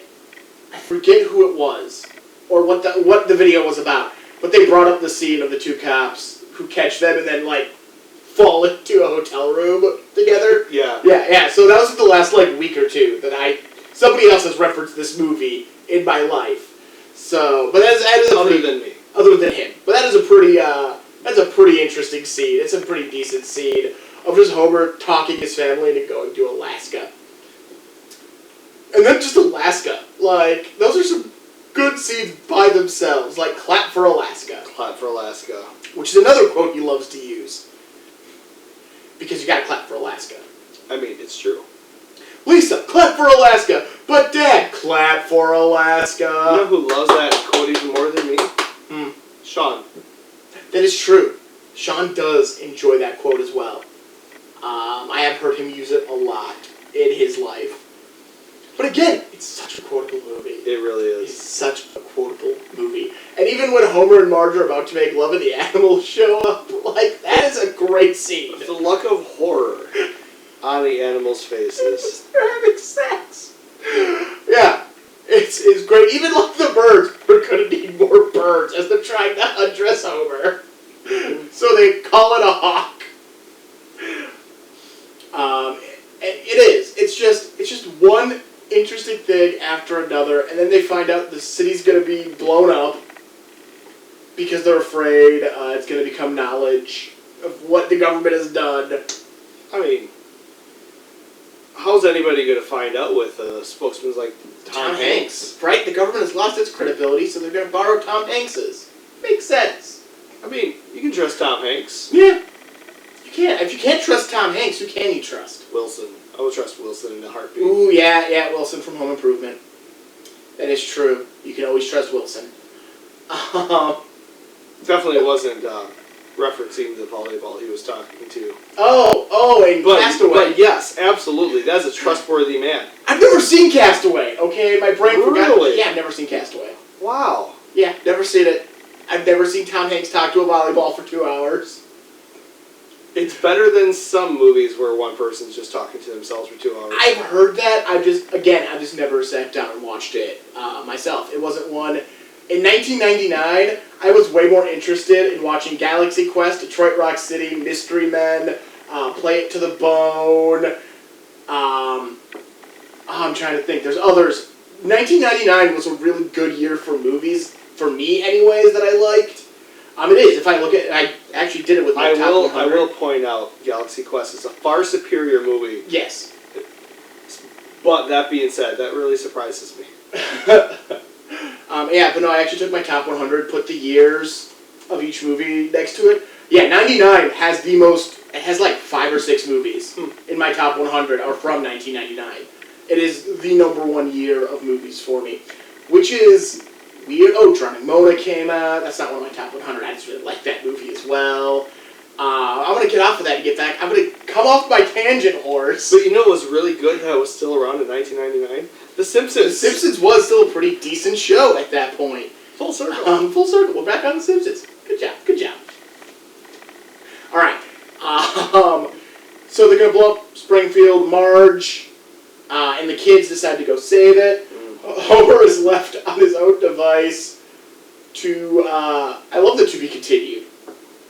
who it was or what the video was about. But they brought up the scene of the 2 cops who catch them and then fall into a hotel room together. Yeah. Yeah. So that was the last week or 2 that somebody else has referenced this movie in my life. So, but that is other than me. Other than him. But that is that's a pretty interesting scene. It's a pretty decent scene of just Homer talking his family into going to Alaska. And then just Alaska. Those are some good scenes by themselves. Clap for Alaska. Clap for Alaska. Which is another quote he loves to use. Because you gotta clap for Alaska. I mean, it's true. Lisa, clap for Alaska! But Dad, clap for Alaska! You know who loves that quote even more than me? Shawn. That is true. Shawn does enjoy that quote as well. I have heard him use it a lot in his life. But again, it's such a quotable movie. It really is. It's such a quotable movie. And even when Homer and Marge are about to make love and the animals show up, that is a great scene. The look of horror on the animals' faces. They're having sex. Yeah. It's great. Even the birds, we're going to need more birds as they're trying to undress Homer. So they call it a hawk. It is. It's just one interesting thing after another, and then they find out the city's going to be blown up because they're afraid it's going to become knowledge of what the government has done. I mean, how's anybody going to find out with spokesmen like Tom Hanks? Right? The government has lost its credibility, so they're going to borrow Tom Hanks's. Makes sense. I mean, you can trust Tom Hanks. Yeah. You can. If you can't trust Tom Hanks, who can you trust? Wilson. I would trust Wilson in a heartbeat. Ooh, yeah, Wilson from Home Improvement. That is true. You can always trust Wilson. Definitely wasn't referencing the volleyball he was talking to. And Castaway. But yes, absolutely. That's a trustworthy man. I've never seen Castaway, okay? My brain forgot. Really? Yeah, I've never seen Castaway. Wow. Yeah, never seen it. I've never seen Tom Hanks talk to a volleyball for 2 hours. It's better than some movies where one person's just talking to themselves for 2 hours. I've heard that. I just never sat down and watched it myself. It wasn't one. In 1999, I was way more interested in watching Galaxy Quest, Detroit Rock City, Mystery Men, Play It to the Bone. I'm trying to think. There's others. 1999 was a really good year for movies, for me anyways, that I liked. It is. If I look at it, I actually did it with my top 100. I will point out Galaxy Quest is a far superior movie. Yes. But that being said, that really surprises me. But no, I actually took my top 100, put the years of each movie next to it. Yeah, 99 has the most, it has like 5 or 6 movies in my top 100 are from 1999. It is the number 1 year of movies for me, which is weird. Oh, Drowning Mona came out. That's not one of my top 100. I just really like that movie as well. I'm going to get off of that and get back. I'm going to come off my tangent horse. But you know what was really good that was still around in 1999? The Simpsons. The Simpsons was still a pretty decent show at that point. Full circle. Full circle. We're back on The Simpsons. Good job. Good job. All right. So they're going to blow up Springfield. Marge and the kids decide to go save it. Homer is left on his own device to, I love the to be continued.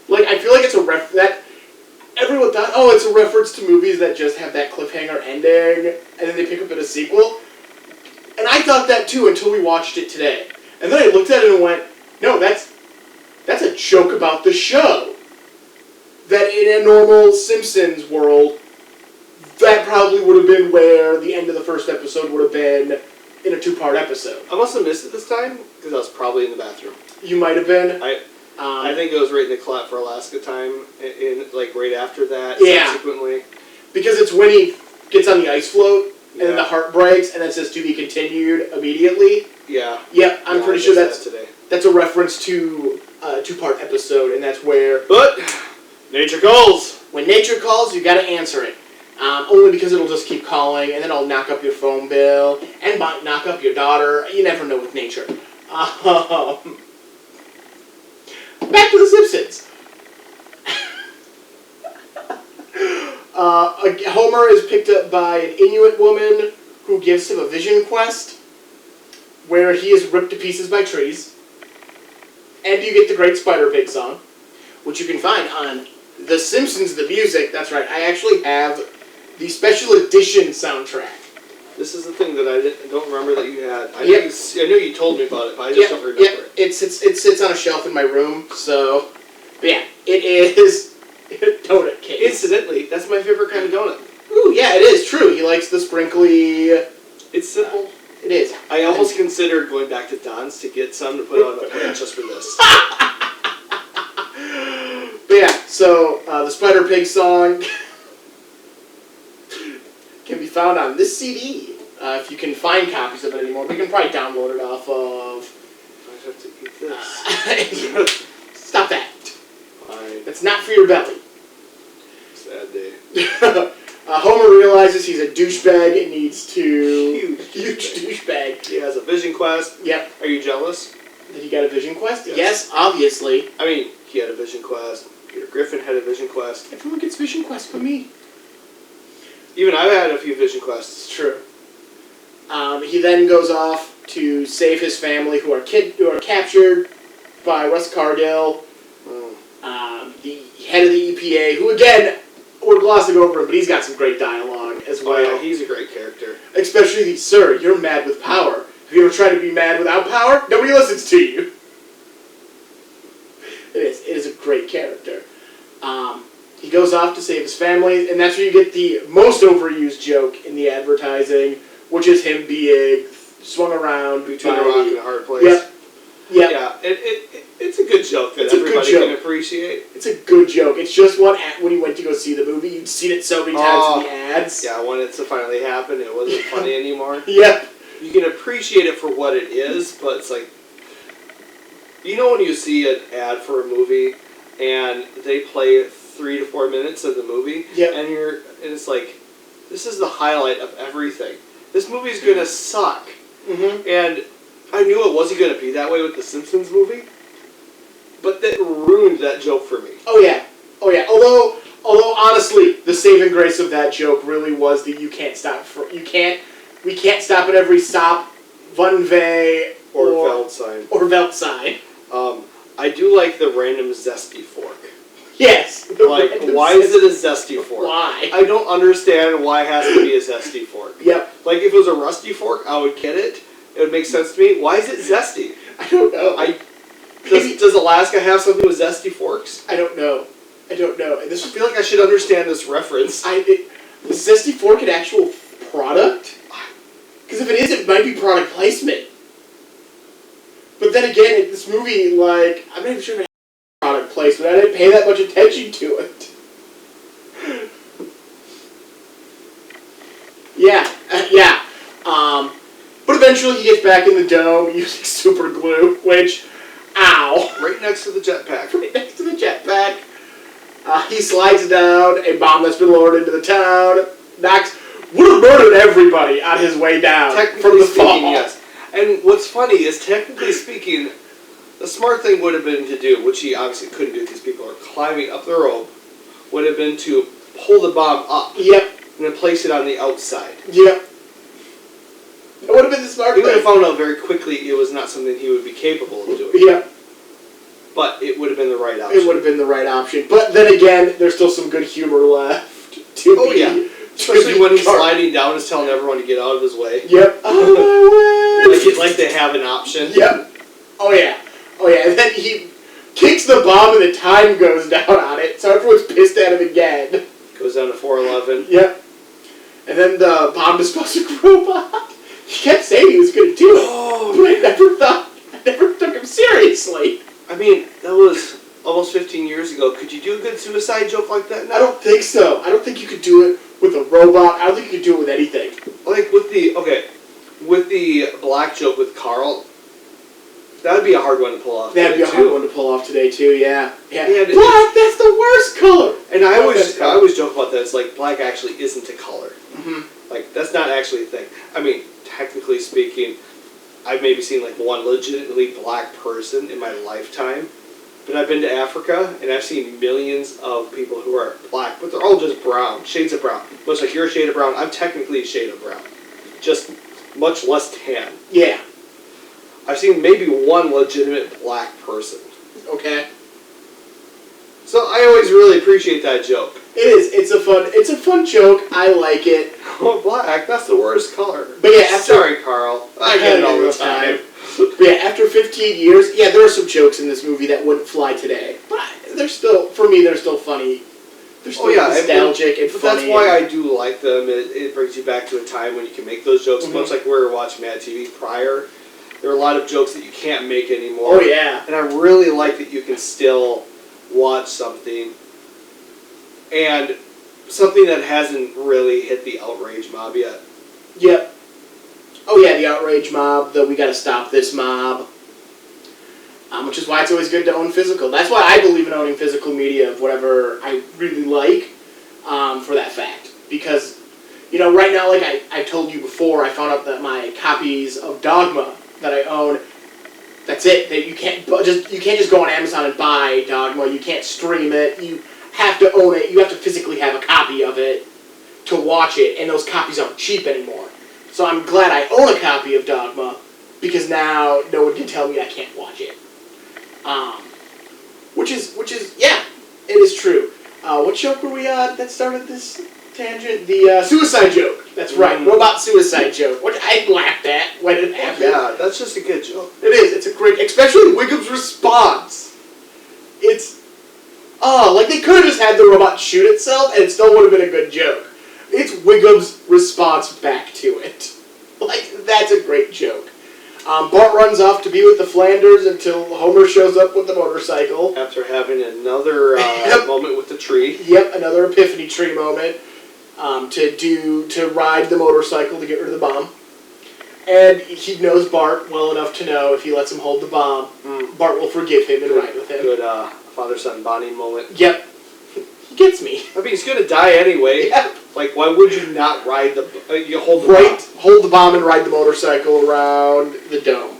Like, I feel like it's that everyone thought, oh, it's a reference to movies that just have that cliffhanger ending, and then they pick up in a sequel. And I thought that too until we watched it today. And then I looked at it and went, no, that's a joke about the show. That in a normal Simpsons world, that probably would have been where the end of the first episode would have been in a 2-part episode. I must have missed it this time, because I was probably in the bathroom. You might have been. I think it was right in the Collapse for Alaska time, like right after that, subsequently. Because it's when he gets on the ice float, and then the heart breaks, and then it says to be continued immediately. Yeah. Yep, I'm pretty sure today. That's a reference to a 2-part episode, and that's where... But, nature calls! When nature calls, you gotta answer it. Only because it'll just keep calling, and then it'll knock up your phone bill, and might knock up your daughter. You never know with nature. Back to The Simpsons. Homer is picked up by an Inuit woman who gives him a vision quest where he is ripped to pieces by trees. And you get the great Spider Pig song, which you can find on The Simpsons The Music. That's right, I actually have the special edition soundtrack. This is the thing that I don't remember that you had. I know you told me about it, but I just don't remember it. It sits on a shelf in my room, so... But yeah, it is donut cake. Incidentally, that's my favorite kind of donut. Ooh, yeah, it is true. He likes the sprinkly... It's simple. It is. I almost considered going back to Don's to get some to put on a plate just for this. But yeah, so the Spider Pig song can be found on this CD. If you can find copies of it anymore, we can probably download it off of... I have to eat this. Stop that. Fine. That's not for your belly. Sad day. Homer realizes he's a douchebag and needs to... Huge douchebag. He has a vision quest. Yep. Are you jealous? That he got a vision quest? Yes. Yes, obviously. I mean, he had a vision quest. Peter Griffin had a vision quest. Everyone gets vision quests for me. Even I've had a few vision quests. It's true. He then goes off to save his family who are captured by Russ Cargill, the head of the EPA, who again, we're glossing over him, but he's got some great dialogue as well. Oh yeah, he's a great character. Especially the, sir, you're mad with power. Have you ever tried to be mad without power? Nobody listens to you. It is a great character. He goes off to save his family, and that's where you get the most overused joke in the advertising, which is him being swung around between a rock and a hard place. Yep. Yeah, it's a good joke that everybody can appreciate. It's a good joke. It's just one when he went to go see the movie. You'd seen it so many times in the ads. Yeah, when it's finally happened, it wasn't funny anymore. Yep. You can appreciate it for what it is, but it's like, you know when you see an ad for a movie and they play 3 to 4 minutes of the movie, and it's like, this is the highlight of everything. This movie's gonna suck. Mm-hmm. And I knew it wasn't gonna be that way with the Simpsons movie, but that ruined that joke for me. Oh yeah. Although honestly, the saving grace of that joke really was that we can't stop at every stop, Vunve Or Veldsine. Or Veldsine. I do like the random zesty fork. Yes. Like, why is it a zesty fork? Why? I don't understand why it has to be a zesty fork. Yep. Like, if it was a rusty fork, I would get it. It would make sense to me. Why is it zesty? I don't know. Does Alaska have something with zesty forks? I don't know. I feel like I should understand this reference. Is Zesty Fork an actual product? Because if it is, it might be product placement. But then again, in this movie, like, I'm not even sure if it has product placement. I didn't pay that much attention to it. Yeah. But eventually he gets back in the dome using super glue, which, ow. Right next to the jetpack. Right next to the jetpack. He slides down a bomb that's been lowered into the town. Would have murdered everybody on his way down from the fall. Yes. And what's funny is, technically speaking, the smart thing would have been to do, which he obviously couldn't do because people are climbing up the rope, would have been to pull the bomb up. Yep. And then place it on the outside. Yep. That would have been the smart thing. He would have found out very quickly it was not something he would be capable of doing. Yep. But it would have been the right option. It would have been the right option. But then again, there's still some good humor left. Especially when he's sliding down and telling everyone to get out of his way. Yep. like they have an option. Yep. Oh yeah. And then he kicks the bomb and the time goes down on it, so everyone's pissed at him again. Goes down to 411. Yep. And then the bomb disposing robot. He kept saying he was going to do it, but I never took him seriously. I mean, that was almost 15 years ago. Could you do a good suicide joke like that now? I don't think so. I don't think you could do it with a robot. I don't think you could do it with anything. Like with the black joke with Carl, that'd be a hard one to pull off. That'd be a hard one to pull off today too. Yeah. And black, that's the worst color. And I always joke about that. It's like black actually isn't a color. Mm-hmm. Like that's not actually a thing. I mean, technically speaking, I've maybe seen like one legitimately black person in my lifetime. But I've been to Africa, and I've seen millions of people who are black, but they're all just brown, shades of brown. Much like you're a shade of brown, I'm technically a shade of brown. Just much less tan. Yeah. I've seen maybe one legitimate black person. Okay. So I always really appreciate that joke. It is. It's a fun joke. I like it. Oh, black, that's the worst color. But yeah, sorry, Carl. I get it all the time. But yeah, after 15 years, yeah, there are some jokes in this movie that wouldn't fly today. But they're still, for me, they're still funny. They're still nostalgic and funny. That's why I do like them. It brings you back to a time when you can make those jokes. Much like we were watching Mad TV prior. There are a lot of jokes that you can't make anymore. Oh, yeah. And I really like that you can still watch something. And something that hasn't really hit the outrage mob yet. Yep. Oh yeah, the outrage mob, we gotta stop this mob. Which is why it's always good to own physical. That's why I believe in owning physical media of whatever I really like, for that fact. Because, right now, like I told you before, I found out that my copies of Dogma that I own, that's it. That you can't just go on Amazon and buy Dogma. You can't stream it. You have to own it. You have to physically have a copy of it to watch it, and those copies aren't cheap anymore. So I'm glad I own a copy of Dogma, because now no one can tell me I can't watch it. Which is yeah, it is true. What joke were we on that started this tangent? The suicide joke. That's right, robot suicide joke, which I laughed at when it happened. Yeah, that's just a good joke. It is. It's a great, especially Wiggum's response. It's like they could have just had the robot shoot itself, and it still would have been a good joke. It's Wiggum's response back to it. Like, that's a great joke. Bart runs off to be with the Flanders until Homer shows up with the motorcycle. After having another moment with the tree. Yep, another epiphany tree moment. To ride the motorcycle to get rid of the bomb. And he knows Bart well enough to know if he lets him hold the bomb, Bart will forgive him and ride with him. Good father-son bonding moment. Yep. He gets me. I mean, he's going to die anyway. Yep. Like, why would you not ride you hold the bomb? Hold the bomb and ride the motorcycle around the dome.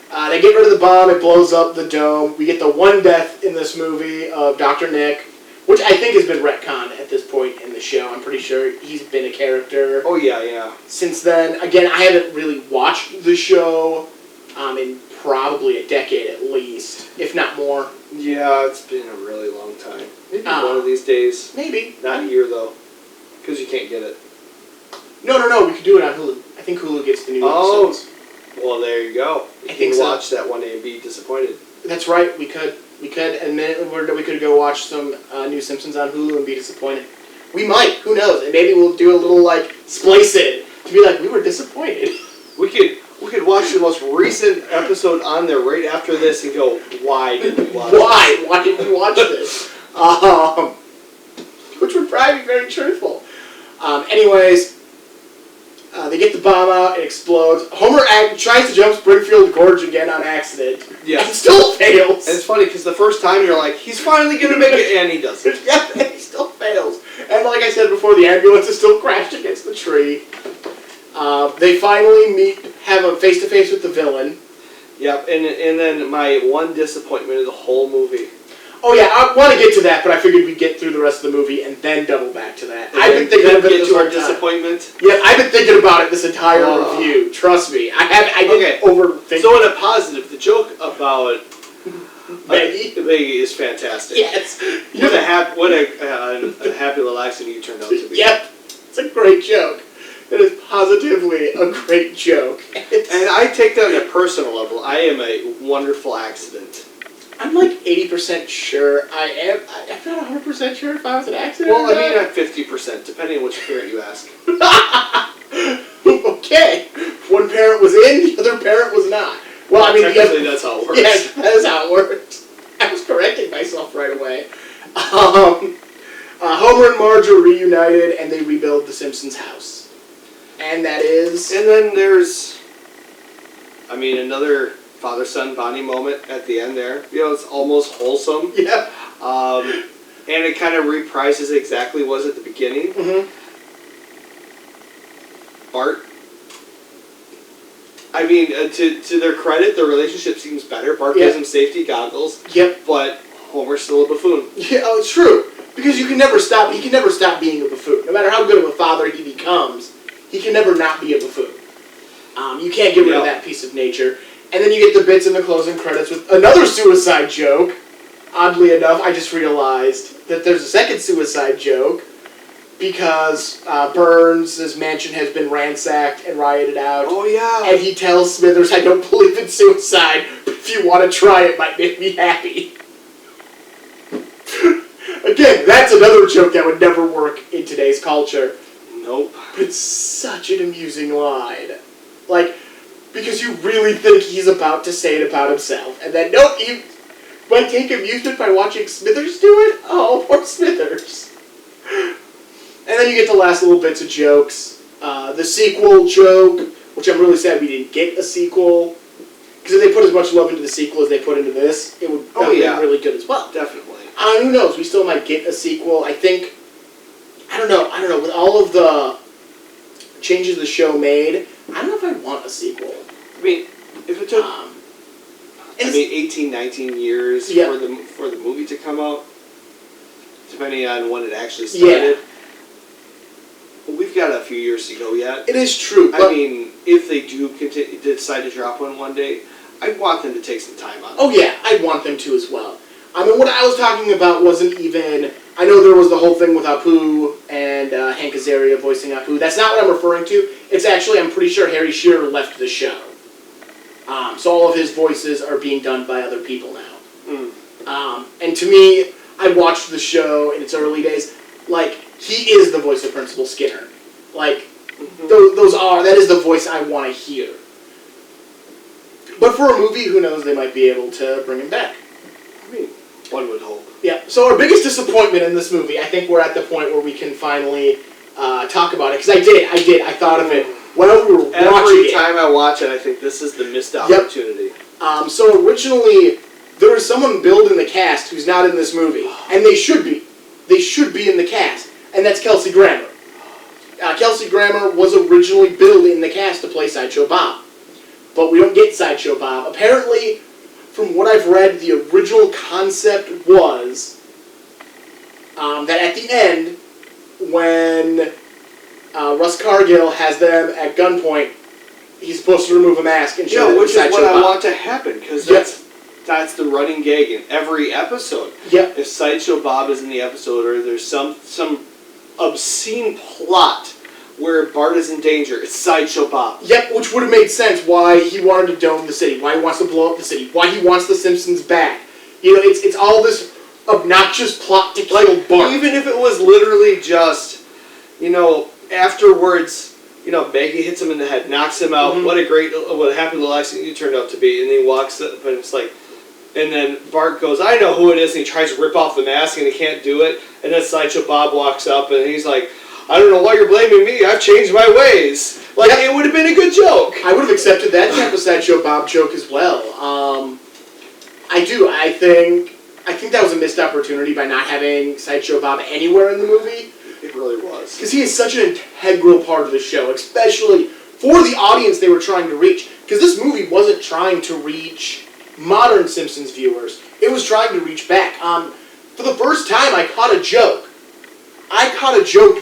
They get rid of the bomb, it blows up the dome. We get the one death in this movie of Dr. Nick, which I think has been retconned at this point in the show. I'm pretty sure he's been a character. Oh yeah. Since then, again, I haven't really watched the show in probably a decade at least, if not more. Yeah, it's been a really long time. Maybe one of these days. Maybe. Not here though, because you can't get it. No. We could do it on Hulu. I think Hulu gets the new episodes. Well, there you go. You can watch that one day and be disappointed. That's right. We could, and then we could go watch some new Simpsons on Hulu and be disappointed. We might. Who knows? And maybe we'll do a little like splice it to be like we were disappointed. We could watch the most recent episode on there right after this and go, why did we watch this? Why did we watch this? Which would probably be very truthful. Anyways, they get the bomb out, it explodes. Homer tries to jump Springfield Gorge again on accident. Yeah. And still fails. And it's funny because the first time you're like, he's finally going to make it, and he doesn't. Yeah, and he still fails. And like I said before, the ambulance is still crashed against the tree. They finally have a face-to-face with the villain. Yep, and then my one disappointment of the whole movie. Oh yeah, I want to get to that, but I figured we'd get through the rest of the movie and then double back to that. I've been thinking about it this whole time. Disappointment. Yeah, I've been thinking about it this entire review. Trust me, I didn't overthink. So in a positive, the joke about Maggie is fantastic. Yes. What a happy little accident you turned out to be. Yep, it's a great joke. It is positively a great joke. And I take that on a personal level. I am a wonderful accident. I'm like 80% sure I am. I'm not 100% sure if I was an accident. Well, I mean, I'm 50%, depending on which parent you ask. Okay. One parent was in, the other parent was not. Well, I mean, technically, that's how it works. Yes, that is how it works. I was correcting myself right away. Homer and Marge are reunited, and they rebuild the Simpsons house. And that is... And then there's, another father-son bonding moment at the end there. It's almost wholesome. Yeah. And it kind of reprises exactly what was at the beginning. Mm-hmm. Bart. To their credit, their relationship seems better. Bart gives him safety goggles. Yep. But Homer's still a buffoon. Yeah, it's true. Because he can never stop being a buffoon. No matter how good of a father he becomes, he can never not be a buffoon. You can't get rid of that piece of nature. And then you get the bits in the closing credits with another suicide joke. Oddly enough, I just realized that there's a second suicide joke because Burns' mansion has been ransacked and rioted out. Oh, yeah. And he tells Smithers, I don't believe in suicide, but if you want to try it, might make me happy. Again, that's another joke that would never work in today's culture. Nope. But it's such an amusing line. Because you really think he's about to say it about himself. And then, nope, you might take amusement by watching Smithers do it? Oh, poor Smithers. And then you get the last little bits of jokes. The sequel joke, which I'm really sad we didn't get a sequel. Because if they put as much love into the sequel as they put into this, it would have been really good as well. Definitely. Who knows? We still might get a sequel. I don't know. With all of the changes the show made, I don't know if I want a sequel. If it took 18, 19 years for the movie to come out, depending on when it actually started, we've got a few years to go yet. It is true. If they do decide to drop one day, I want them to take some time on it. Oh yeah, I want them to as well. What I was talking about wasn't even... I know there was the whole thing with Apu and Hank Azaria voicing Apu. That's not what I'm referring to. It's actually, I'm pretty sure Harry Shearer left the show. So all of his voices are being done by other people now. And to me, I watched the show in its early days. He is the voice of Principal Skinner. That is the voice I want to hear. But for a movie, who knows, they might be able to bring him back. One would hope. Yeah, so our biggest disappointment in this movie, I think we're at the point where we can finally talk about it. Because I thought of it when we were watching it. Every time I watch it, I think this is the missed opportunity. So originally, there was someone billed in the cast who's not in this movie. And they should be. They should be in the cast. And that's Kelsey Grammer. Kelsey Grammer was originally billed in the cast to play Sideshow Bob. But we don't get Sideshow Bob. Apparently... From what I've read, the original concept was that at the end, when Russ Cargill has them at gunpoint, he's supposed to remove a mask and show which is Sideshow what I Bob. want to happen, because that's the running gag in every episode. Yep. If Sideshow Bob is in the episode, or there's some obscene plot where Bart is in danger, it's Sideshow Bob. Yep, which would have made sense why he wanted to dome the city, why he wants to blow up the city, why he wants the Simpsons back. You know, it's all this obnoxious plot to kill Bart. Even if it was literally just, afterwards, Maggie hits him in the head, knocks him out. What a happy little accident you turned out to be. And he walks up, and it's like, and then Bart goes, I know who it is, and he tries to rip off the mask, and he can't do it. And then Sideshow Bob walks up, and he's like, I don't know why you're blaming me. I've changed my ways. Like, it would have been a good joke. I would have accepted that type of Sideshow Bob joke as well. I do. I think that was a missed opportunity by not having Sideshow Bob anywhere in the movie. It really was. Because he is such an integral part of the show, especially for the audience they were trying to reach. Because this movie wasn't trying to reach modern Simpsons viewers. It was trying to reach back. For the first time, I caught a joke.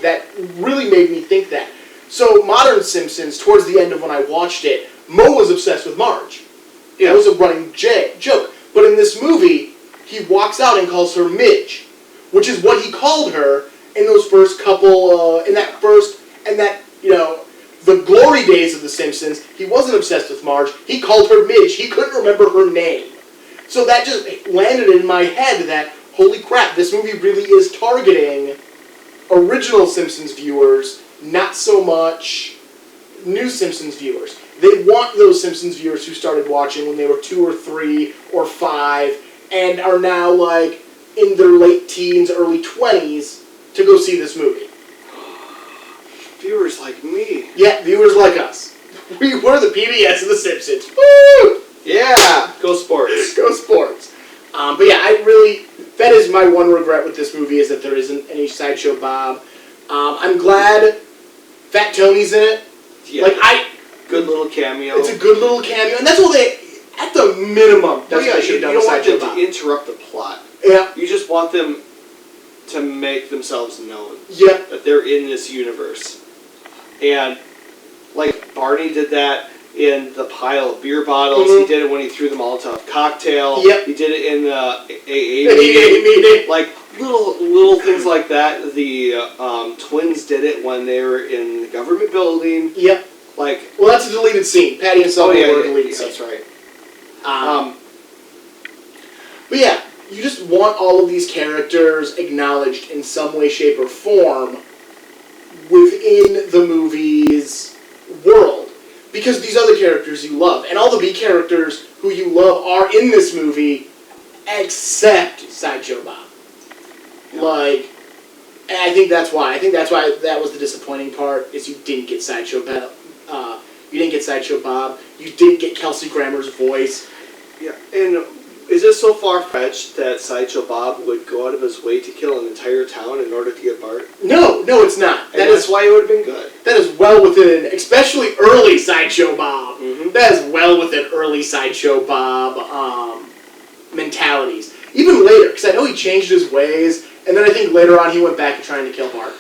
That really made me think that. So, modern Simpsons, towards the end of when I watched it, Moe was obsessed with Marge. That was a running joke. But in this movie, he walks out and calls her Midge, which is what he called her in those first couple, the glory days of The Simpsons. He wasn't obsessed with Marge. He called her Midge. He couldn't remember her name. So that just landed in my head that, holy crap, this movie really is targeting original Simpsons viewers, not so much new Simpsons viewers. They want those Simpsons viewers who started watching when they were 2 or 3 or 5 and are now like in their late teens, early 20s to go see this movie. Viewers like me. Yeah, viewers like us. We're the PBS of The Simpsons. Woo! Yeah! Go sports. Go sports. But yeah, that is my one regret with this movie, is that there isn't any Sideshow Bob. I'm glad Fat Tony's in it. Yeah. Good little cameo. It's a good little cameo, and that's all at the minimum, that's what they should have done with Sideshow Bob. You don't want them to interrupt the plot. Yeah. You just want them to make themselves known. Yeah. That they're in this universe. And, like, Barney did that in the pile of beer bottles. He did it when he threw the Molotov cocktail. Yep. He did it in the AA meeting. Like, little things like that. The twins did it when they were in the government building. Yep. Like, well, that's a deleted scene. Patty and Selma were a deleted scene. That's right. But yeah, you just want all of these characters acknowledged in some way, shape, or form within the movie's world. Because these other characters you love, and all the B characters who you love are in this movie, except Sideshow Bob. And I think that's why. That was the disappointing part, is you didn't get Sideshow Bob. You didn't get Sideshow Bob. You didn't get Kelsey Grammer's voice. Yeah, and is it so far-fetched that Sideshow Bob would go out of his way to kill an entire town in order to get Bart? No, it's not. That's why it would have been good. That is well within, especially early Sideshow Bob. That is well within early Sideshow Bob mentalities. Even later, because I know he changed his ways, and then I think later on he went back to trying to kill Bart.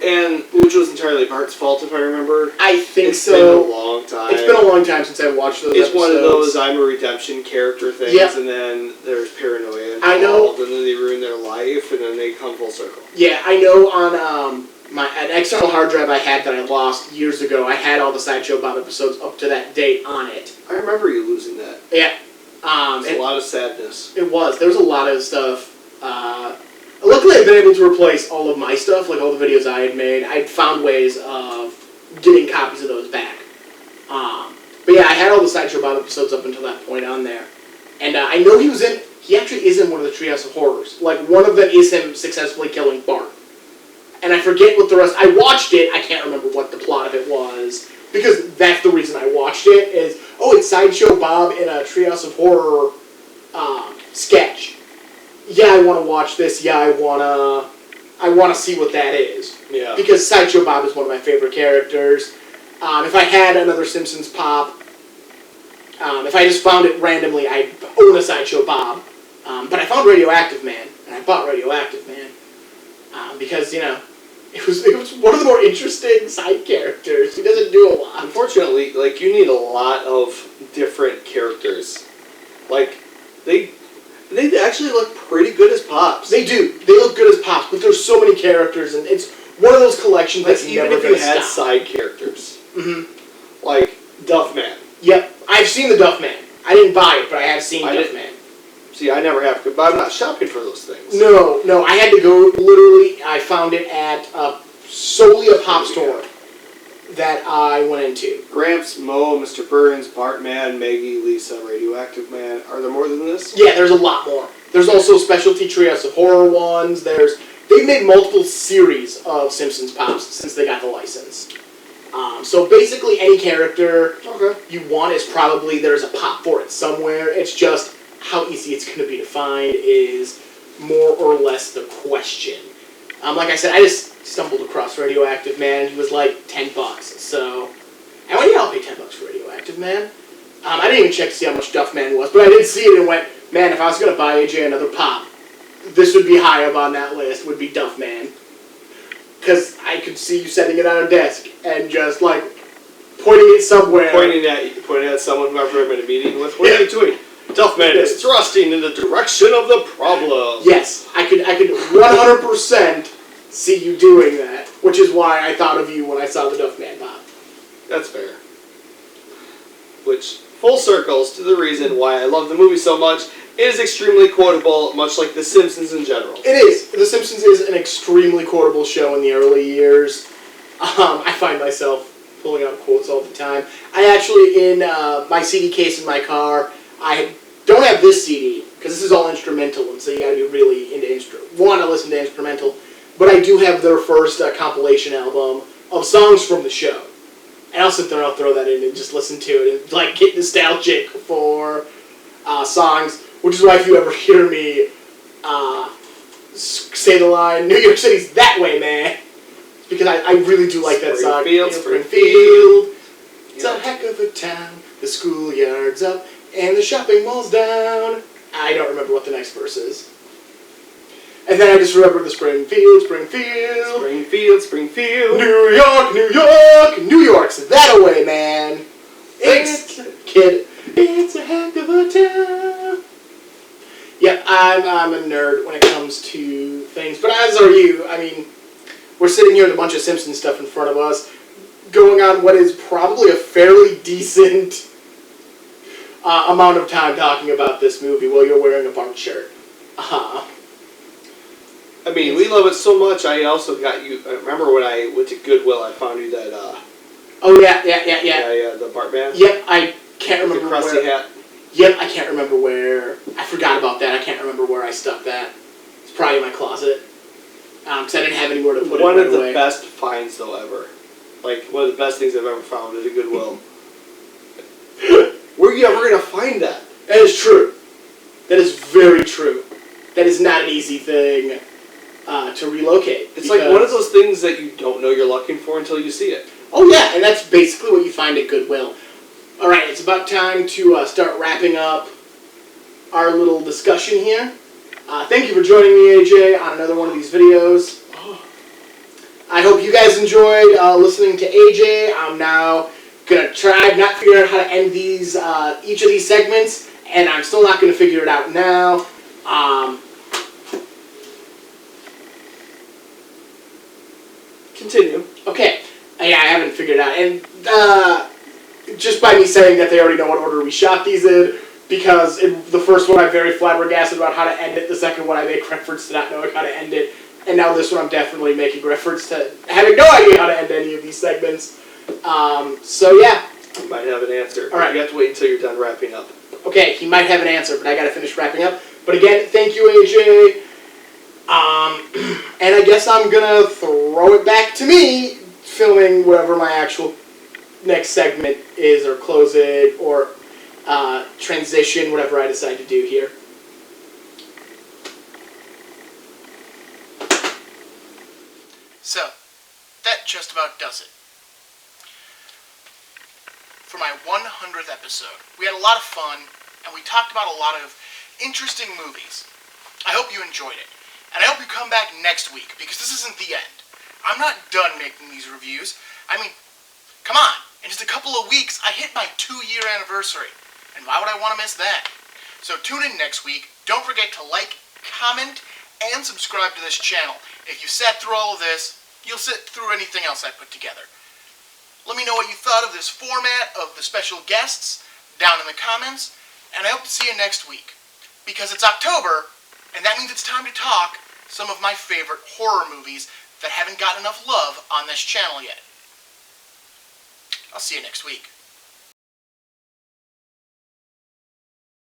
And which was entirely Bart's fault, if I remember. I think so. It's been a long time. It's been a long time since I watched those episodes. It's one of those I'm a redemption character things, and then there's paranoia involved, I know. And then they ruin their life, and then they come full circle. Yeah, I know on an external hard drive I had that I lost years ago, I had all the Sideshow Bob episodes up to that date on it. I remember you losing that. Yeah. It's a lot of sadness. It was. There was a lot of stuff. Luckily, I've been able to replace all of my stuff, like all the videos I had made. I found ways of getting copies of those back. But yeah, I had all the Sideshow Bob episodes up until that point on there. And I know he actually is in one of the Treehouse of Horrors. Like, one of them is him successfully killing Bart. And I forget what the rest... I watched it, I can't remember what the plot of it was. Because that's the reason I watched it, is, it's Sideshow Bob in a Treehouse of Horror sketch. Yeah, I want to watch this. Yeah, I want to see what that is. Yeah. Because Sideshow Bob is one of my favorite characters. If I had another Simpsons pop, if I just found it randomly, I'd own a Sideshow Bob. But I found Radioactive Man, and I bought Radioactive Man. because, you know, it was one of the more interesting side characters. He doesn't do a lot. Unfortunately, like, you need a lot of different characters. Like, they actually look pretty good as Pops. They do. They look good as Pops, but there's so many characters, and it's one of those collections that's even never if going you to had stop. side characters. Mm-hmm. Like, Duffman. Yep. I've seen the Duffman. I didn't buy it, but I have seen Duffman. See, I never have, but I'm not shopping for those things. No, I had to go, literally, I found it at solely a Pop store that I went into. Gramps, Mo, Mr. Burns, Bartman, Maggie, Lisa, Radioactive Man. Are there more than this? Yeah, there's a lot more. There's also specialty Treehouse of Horror ones. They've made multiple series of Simpsons Pops since they got the license. So basically any character you want is probably, there's a Pop for it somewhere. It's just how easy it's going to be to find is more or less the question. Like I said, I just stumbled across Radioactive Man, and he was like $10. So, and well, yeah, I'll pay $10 for Radioactive Man. I didn't even check to see how much Duffman was, but I did see it and went, man, if I was going to buy AJ another Pop, this would be high up on that list, would be Duffman. Because I could see you setting it on a desk and just, like, pointing it somewhere. Pointing at someone who I've ever been in a meeting with. What are you doing? Duffman is thrusting in the direction of the problem. Yes, I could 100% see you doing that, which is why I thought of you when I saw the Duffman Pop. That's fair. Which full circles to the reason why I love the movie so much. It is extremely quotable, much like The Simpsons in general. It is. The Simpsons is an extremely quotable show in the early years. I find myself pulling out quotes all the time. I actually, in my CD case in my car, I don't have this CD, because this is all instrumental, and so you gotta be really into want to listen to instrumental, but I do have their first compilation album of songs from the show. And I'll sit there and I'll throw that in and just listen to it and like get nostalgic for songs, which is why if you ever hear me say the line, New York City's that way, man, it's because I really do like that song. Springfield, it's a heck of a town, the schoolyard's up, and the shopping mall's down. I don't remember what the next verse is. And then I just remember the Springfield. New York, New York's that away, man. Thanks, kid. It's a heck of a town. Yeah, I'm a nerd when it comes to things, but as are you. I mean, we're sitting here with a bunch of Simpsons stuff in front of us, going on what is probably a fairly decent amount of time talking about this movie while you're wearing a Bart shirt. I mean, we love it so much. I also got you. Remember when I went to Goodwill? I found you that. Oh yeah. The Bart band. Yep, I can't remember the crusty hat. Yep, I can't remember where. I forgot about that. I can't remember where I stuck that. It's probably in my closet. Because I didn't have anywhere to put it. One of the best finds though ever. Like one of the best things I've ever found at a Goodwill. Where are you ever gonna find that? That is true. That is very true. That is not an easy thing to relocate. It's like one of those things that you don't know you're looking for until you see it. Oh yeah, and that's basically what you find at Goodwill. Alright, it's about time to start wrapping up our little discussion here. Thank you for joining me, AJ, on another one of these videos. I hope you guys enjoyed listening to AJ. I'm now going to try. I've not figured out how to end these each of these segments, and I'm still not going to figure it out now. Continue. Okay. Yeah, I haven't figured it out. And just by me saying that they already know what order we shot these in, because the first one I'm very flabbergasted about how to end it, the second one I make reference to not knowing how to end it, and now this one I'm definitely making reference to having no idea how to end any of these segments. So yeah. You might have an answer. All right. You have to wait until you're done wrapping up. Okay, he might have an answer, but I gotta finish wrapping up. But again, thank you, AJ. And I guess I'm gonna throw it back to me, filming whatever my actual next segment is, or close it, or transition, whatever I decide to do here. So, that just about does it. For my 100th episode, we had a lot of fun, and we talked about a lot of interesting movies. I hope you enjoyed it. And I hope you come back next week, because this isn't the end. I'm not done making these reviews. I mean, come on. In just a couple of weeks, I hit my 2-year anniversary. And why would I want to miss that? So tune in next week. Don't forget to like, comment, and subscribe to this channel. If you sat through all of this, you'll sit through anything else I put together. Let me know what you thought of this format of the special guests down in the comments, and I hope to see you next week. Because it's October, and that means it's time to talk some of my favorite horror movies that haven't gotten enough love on this channel yet. I'll see you next week.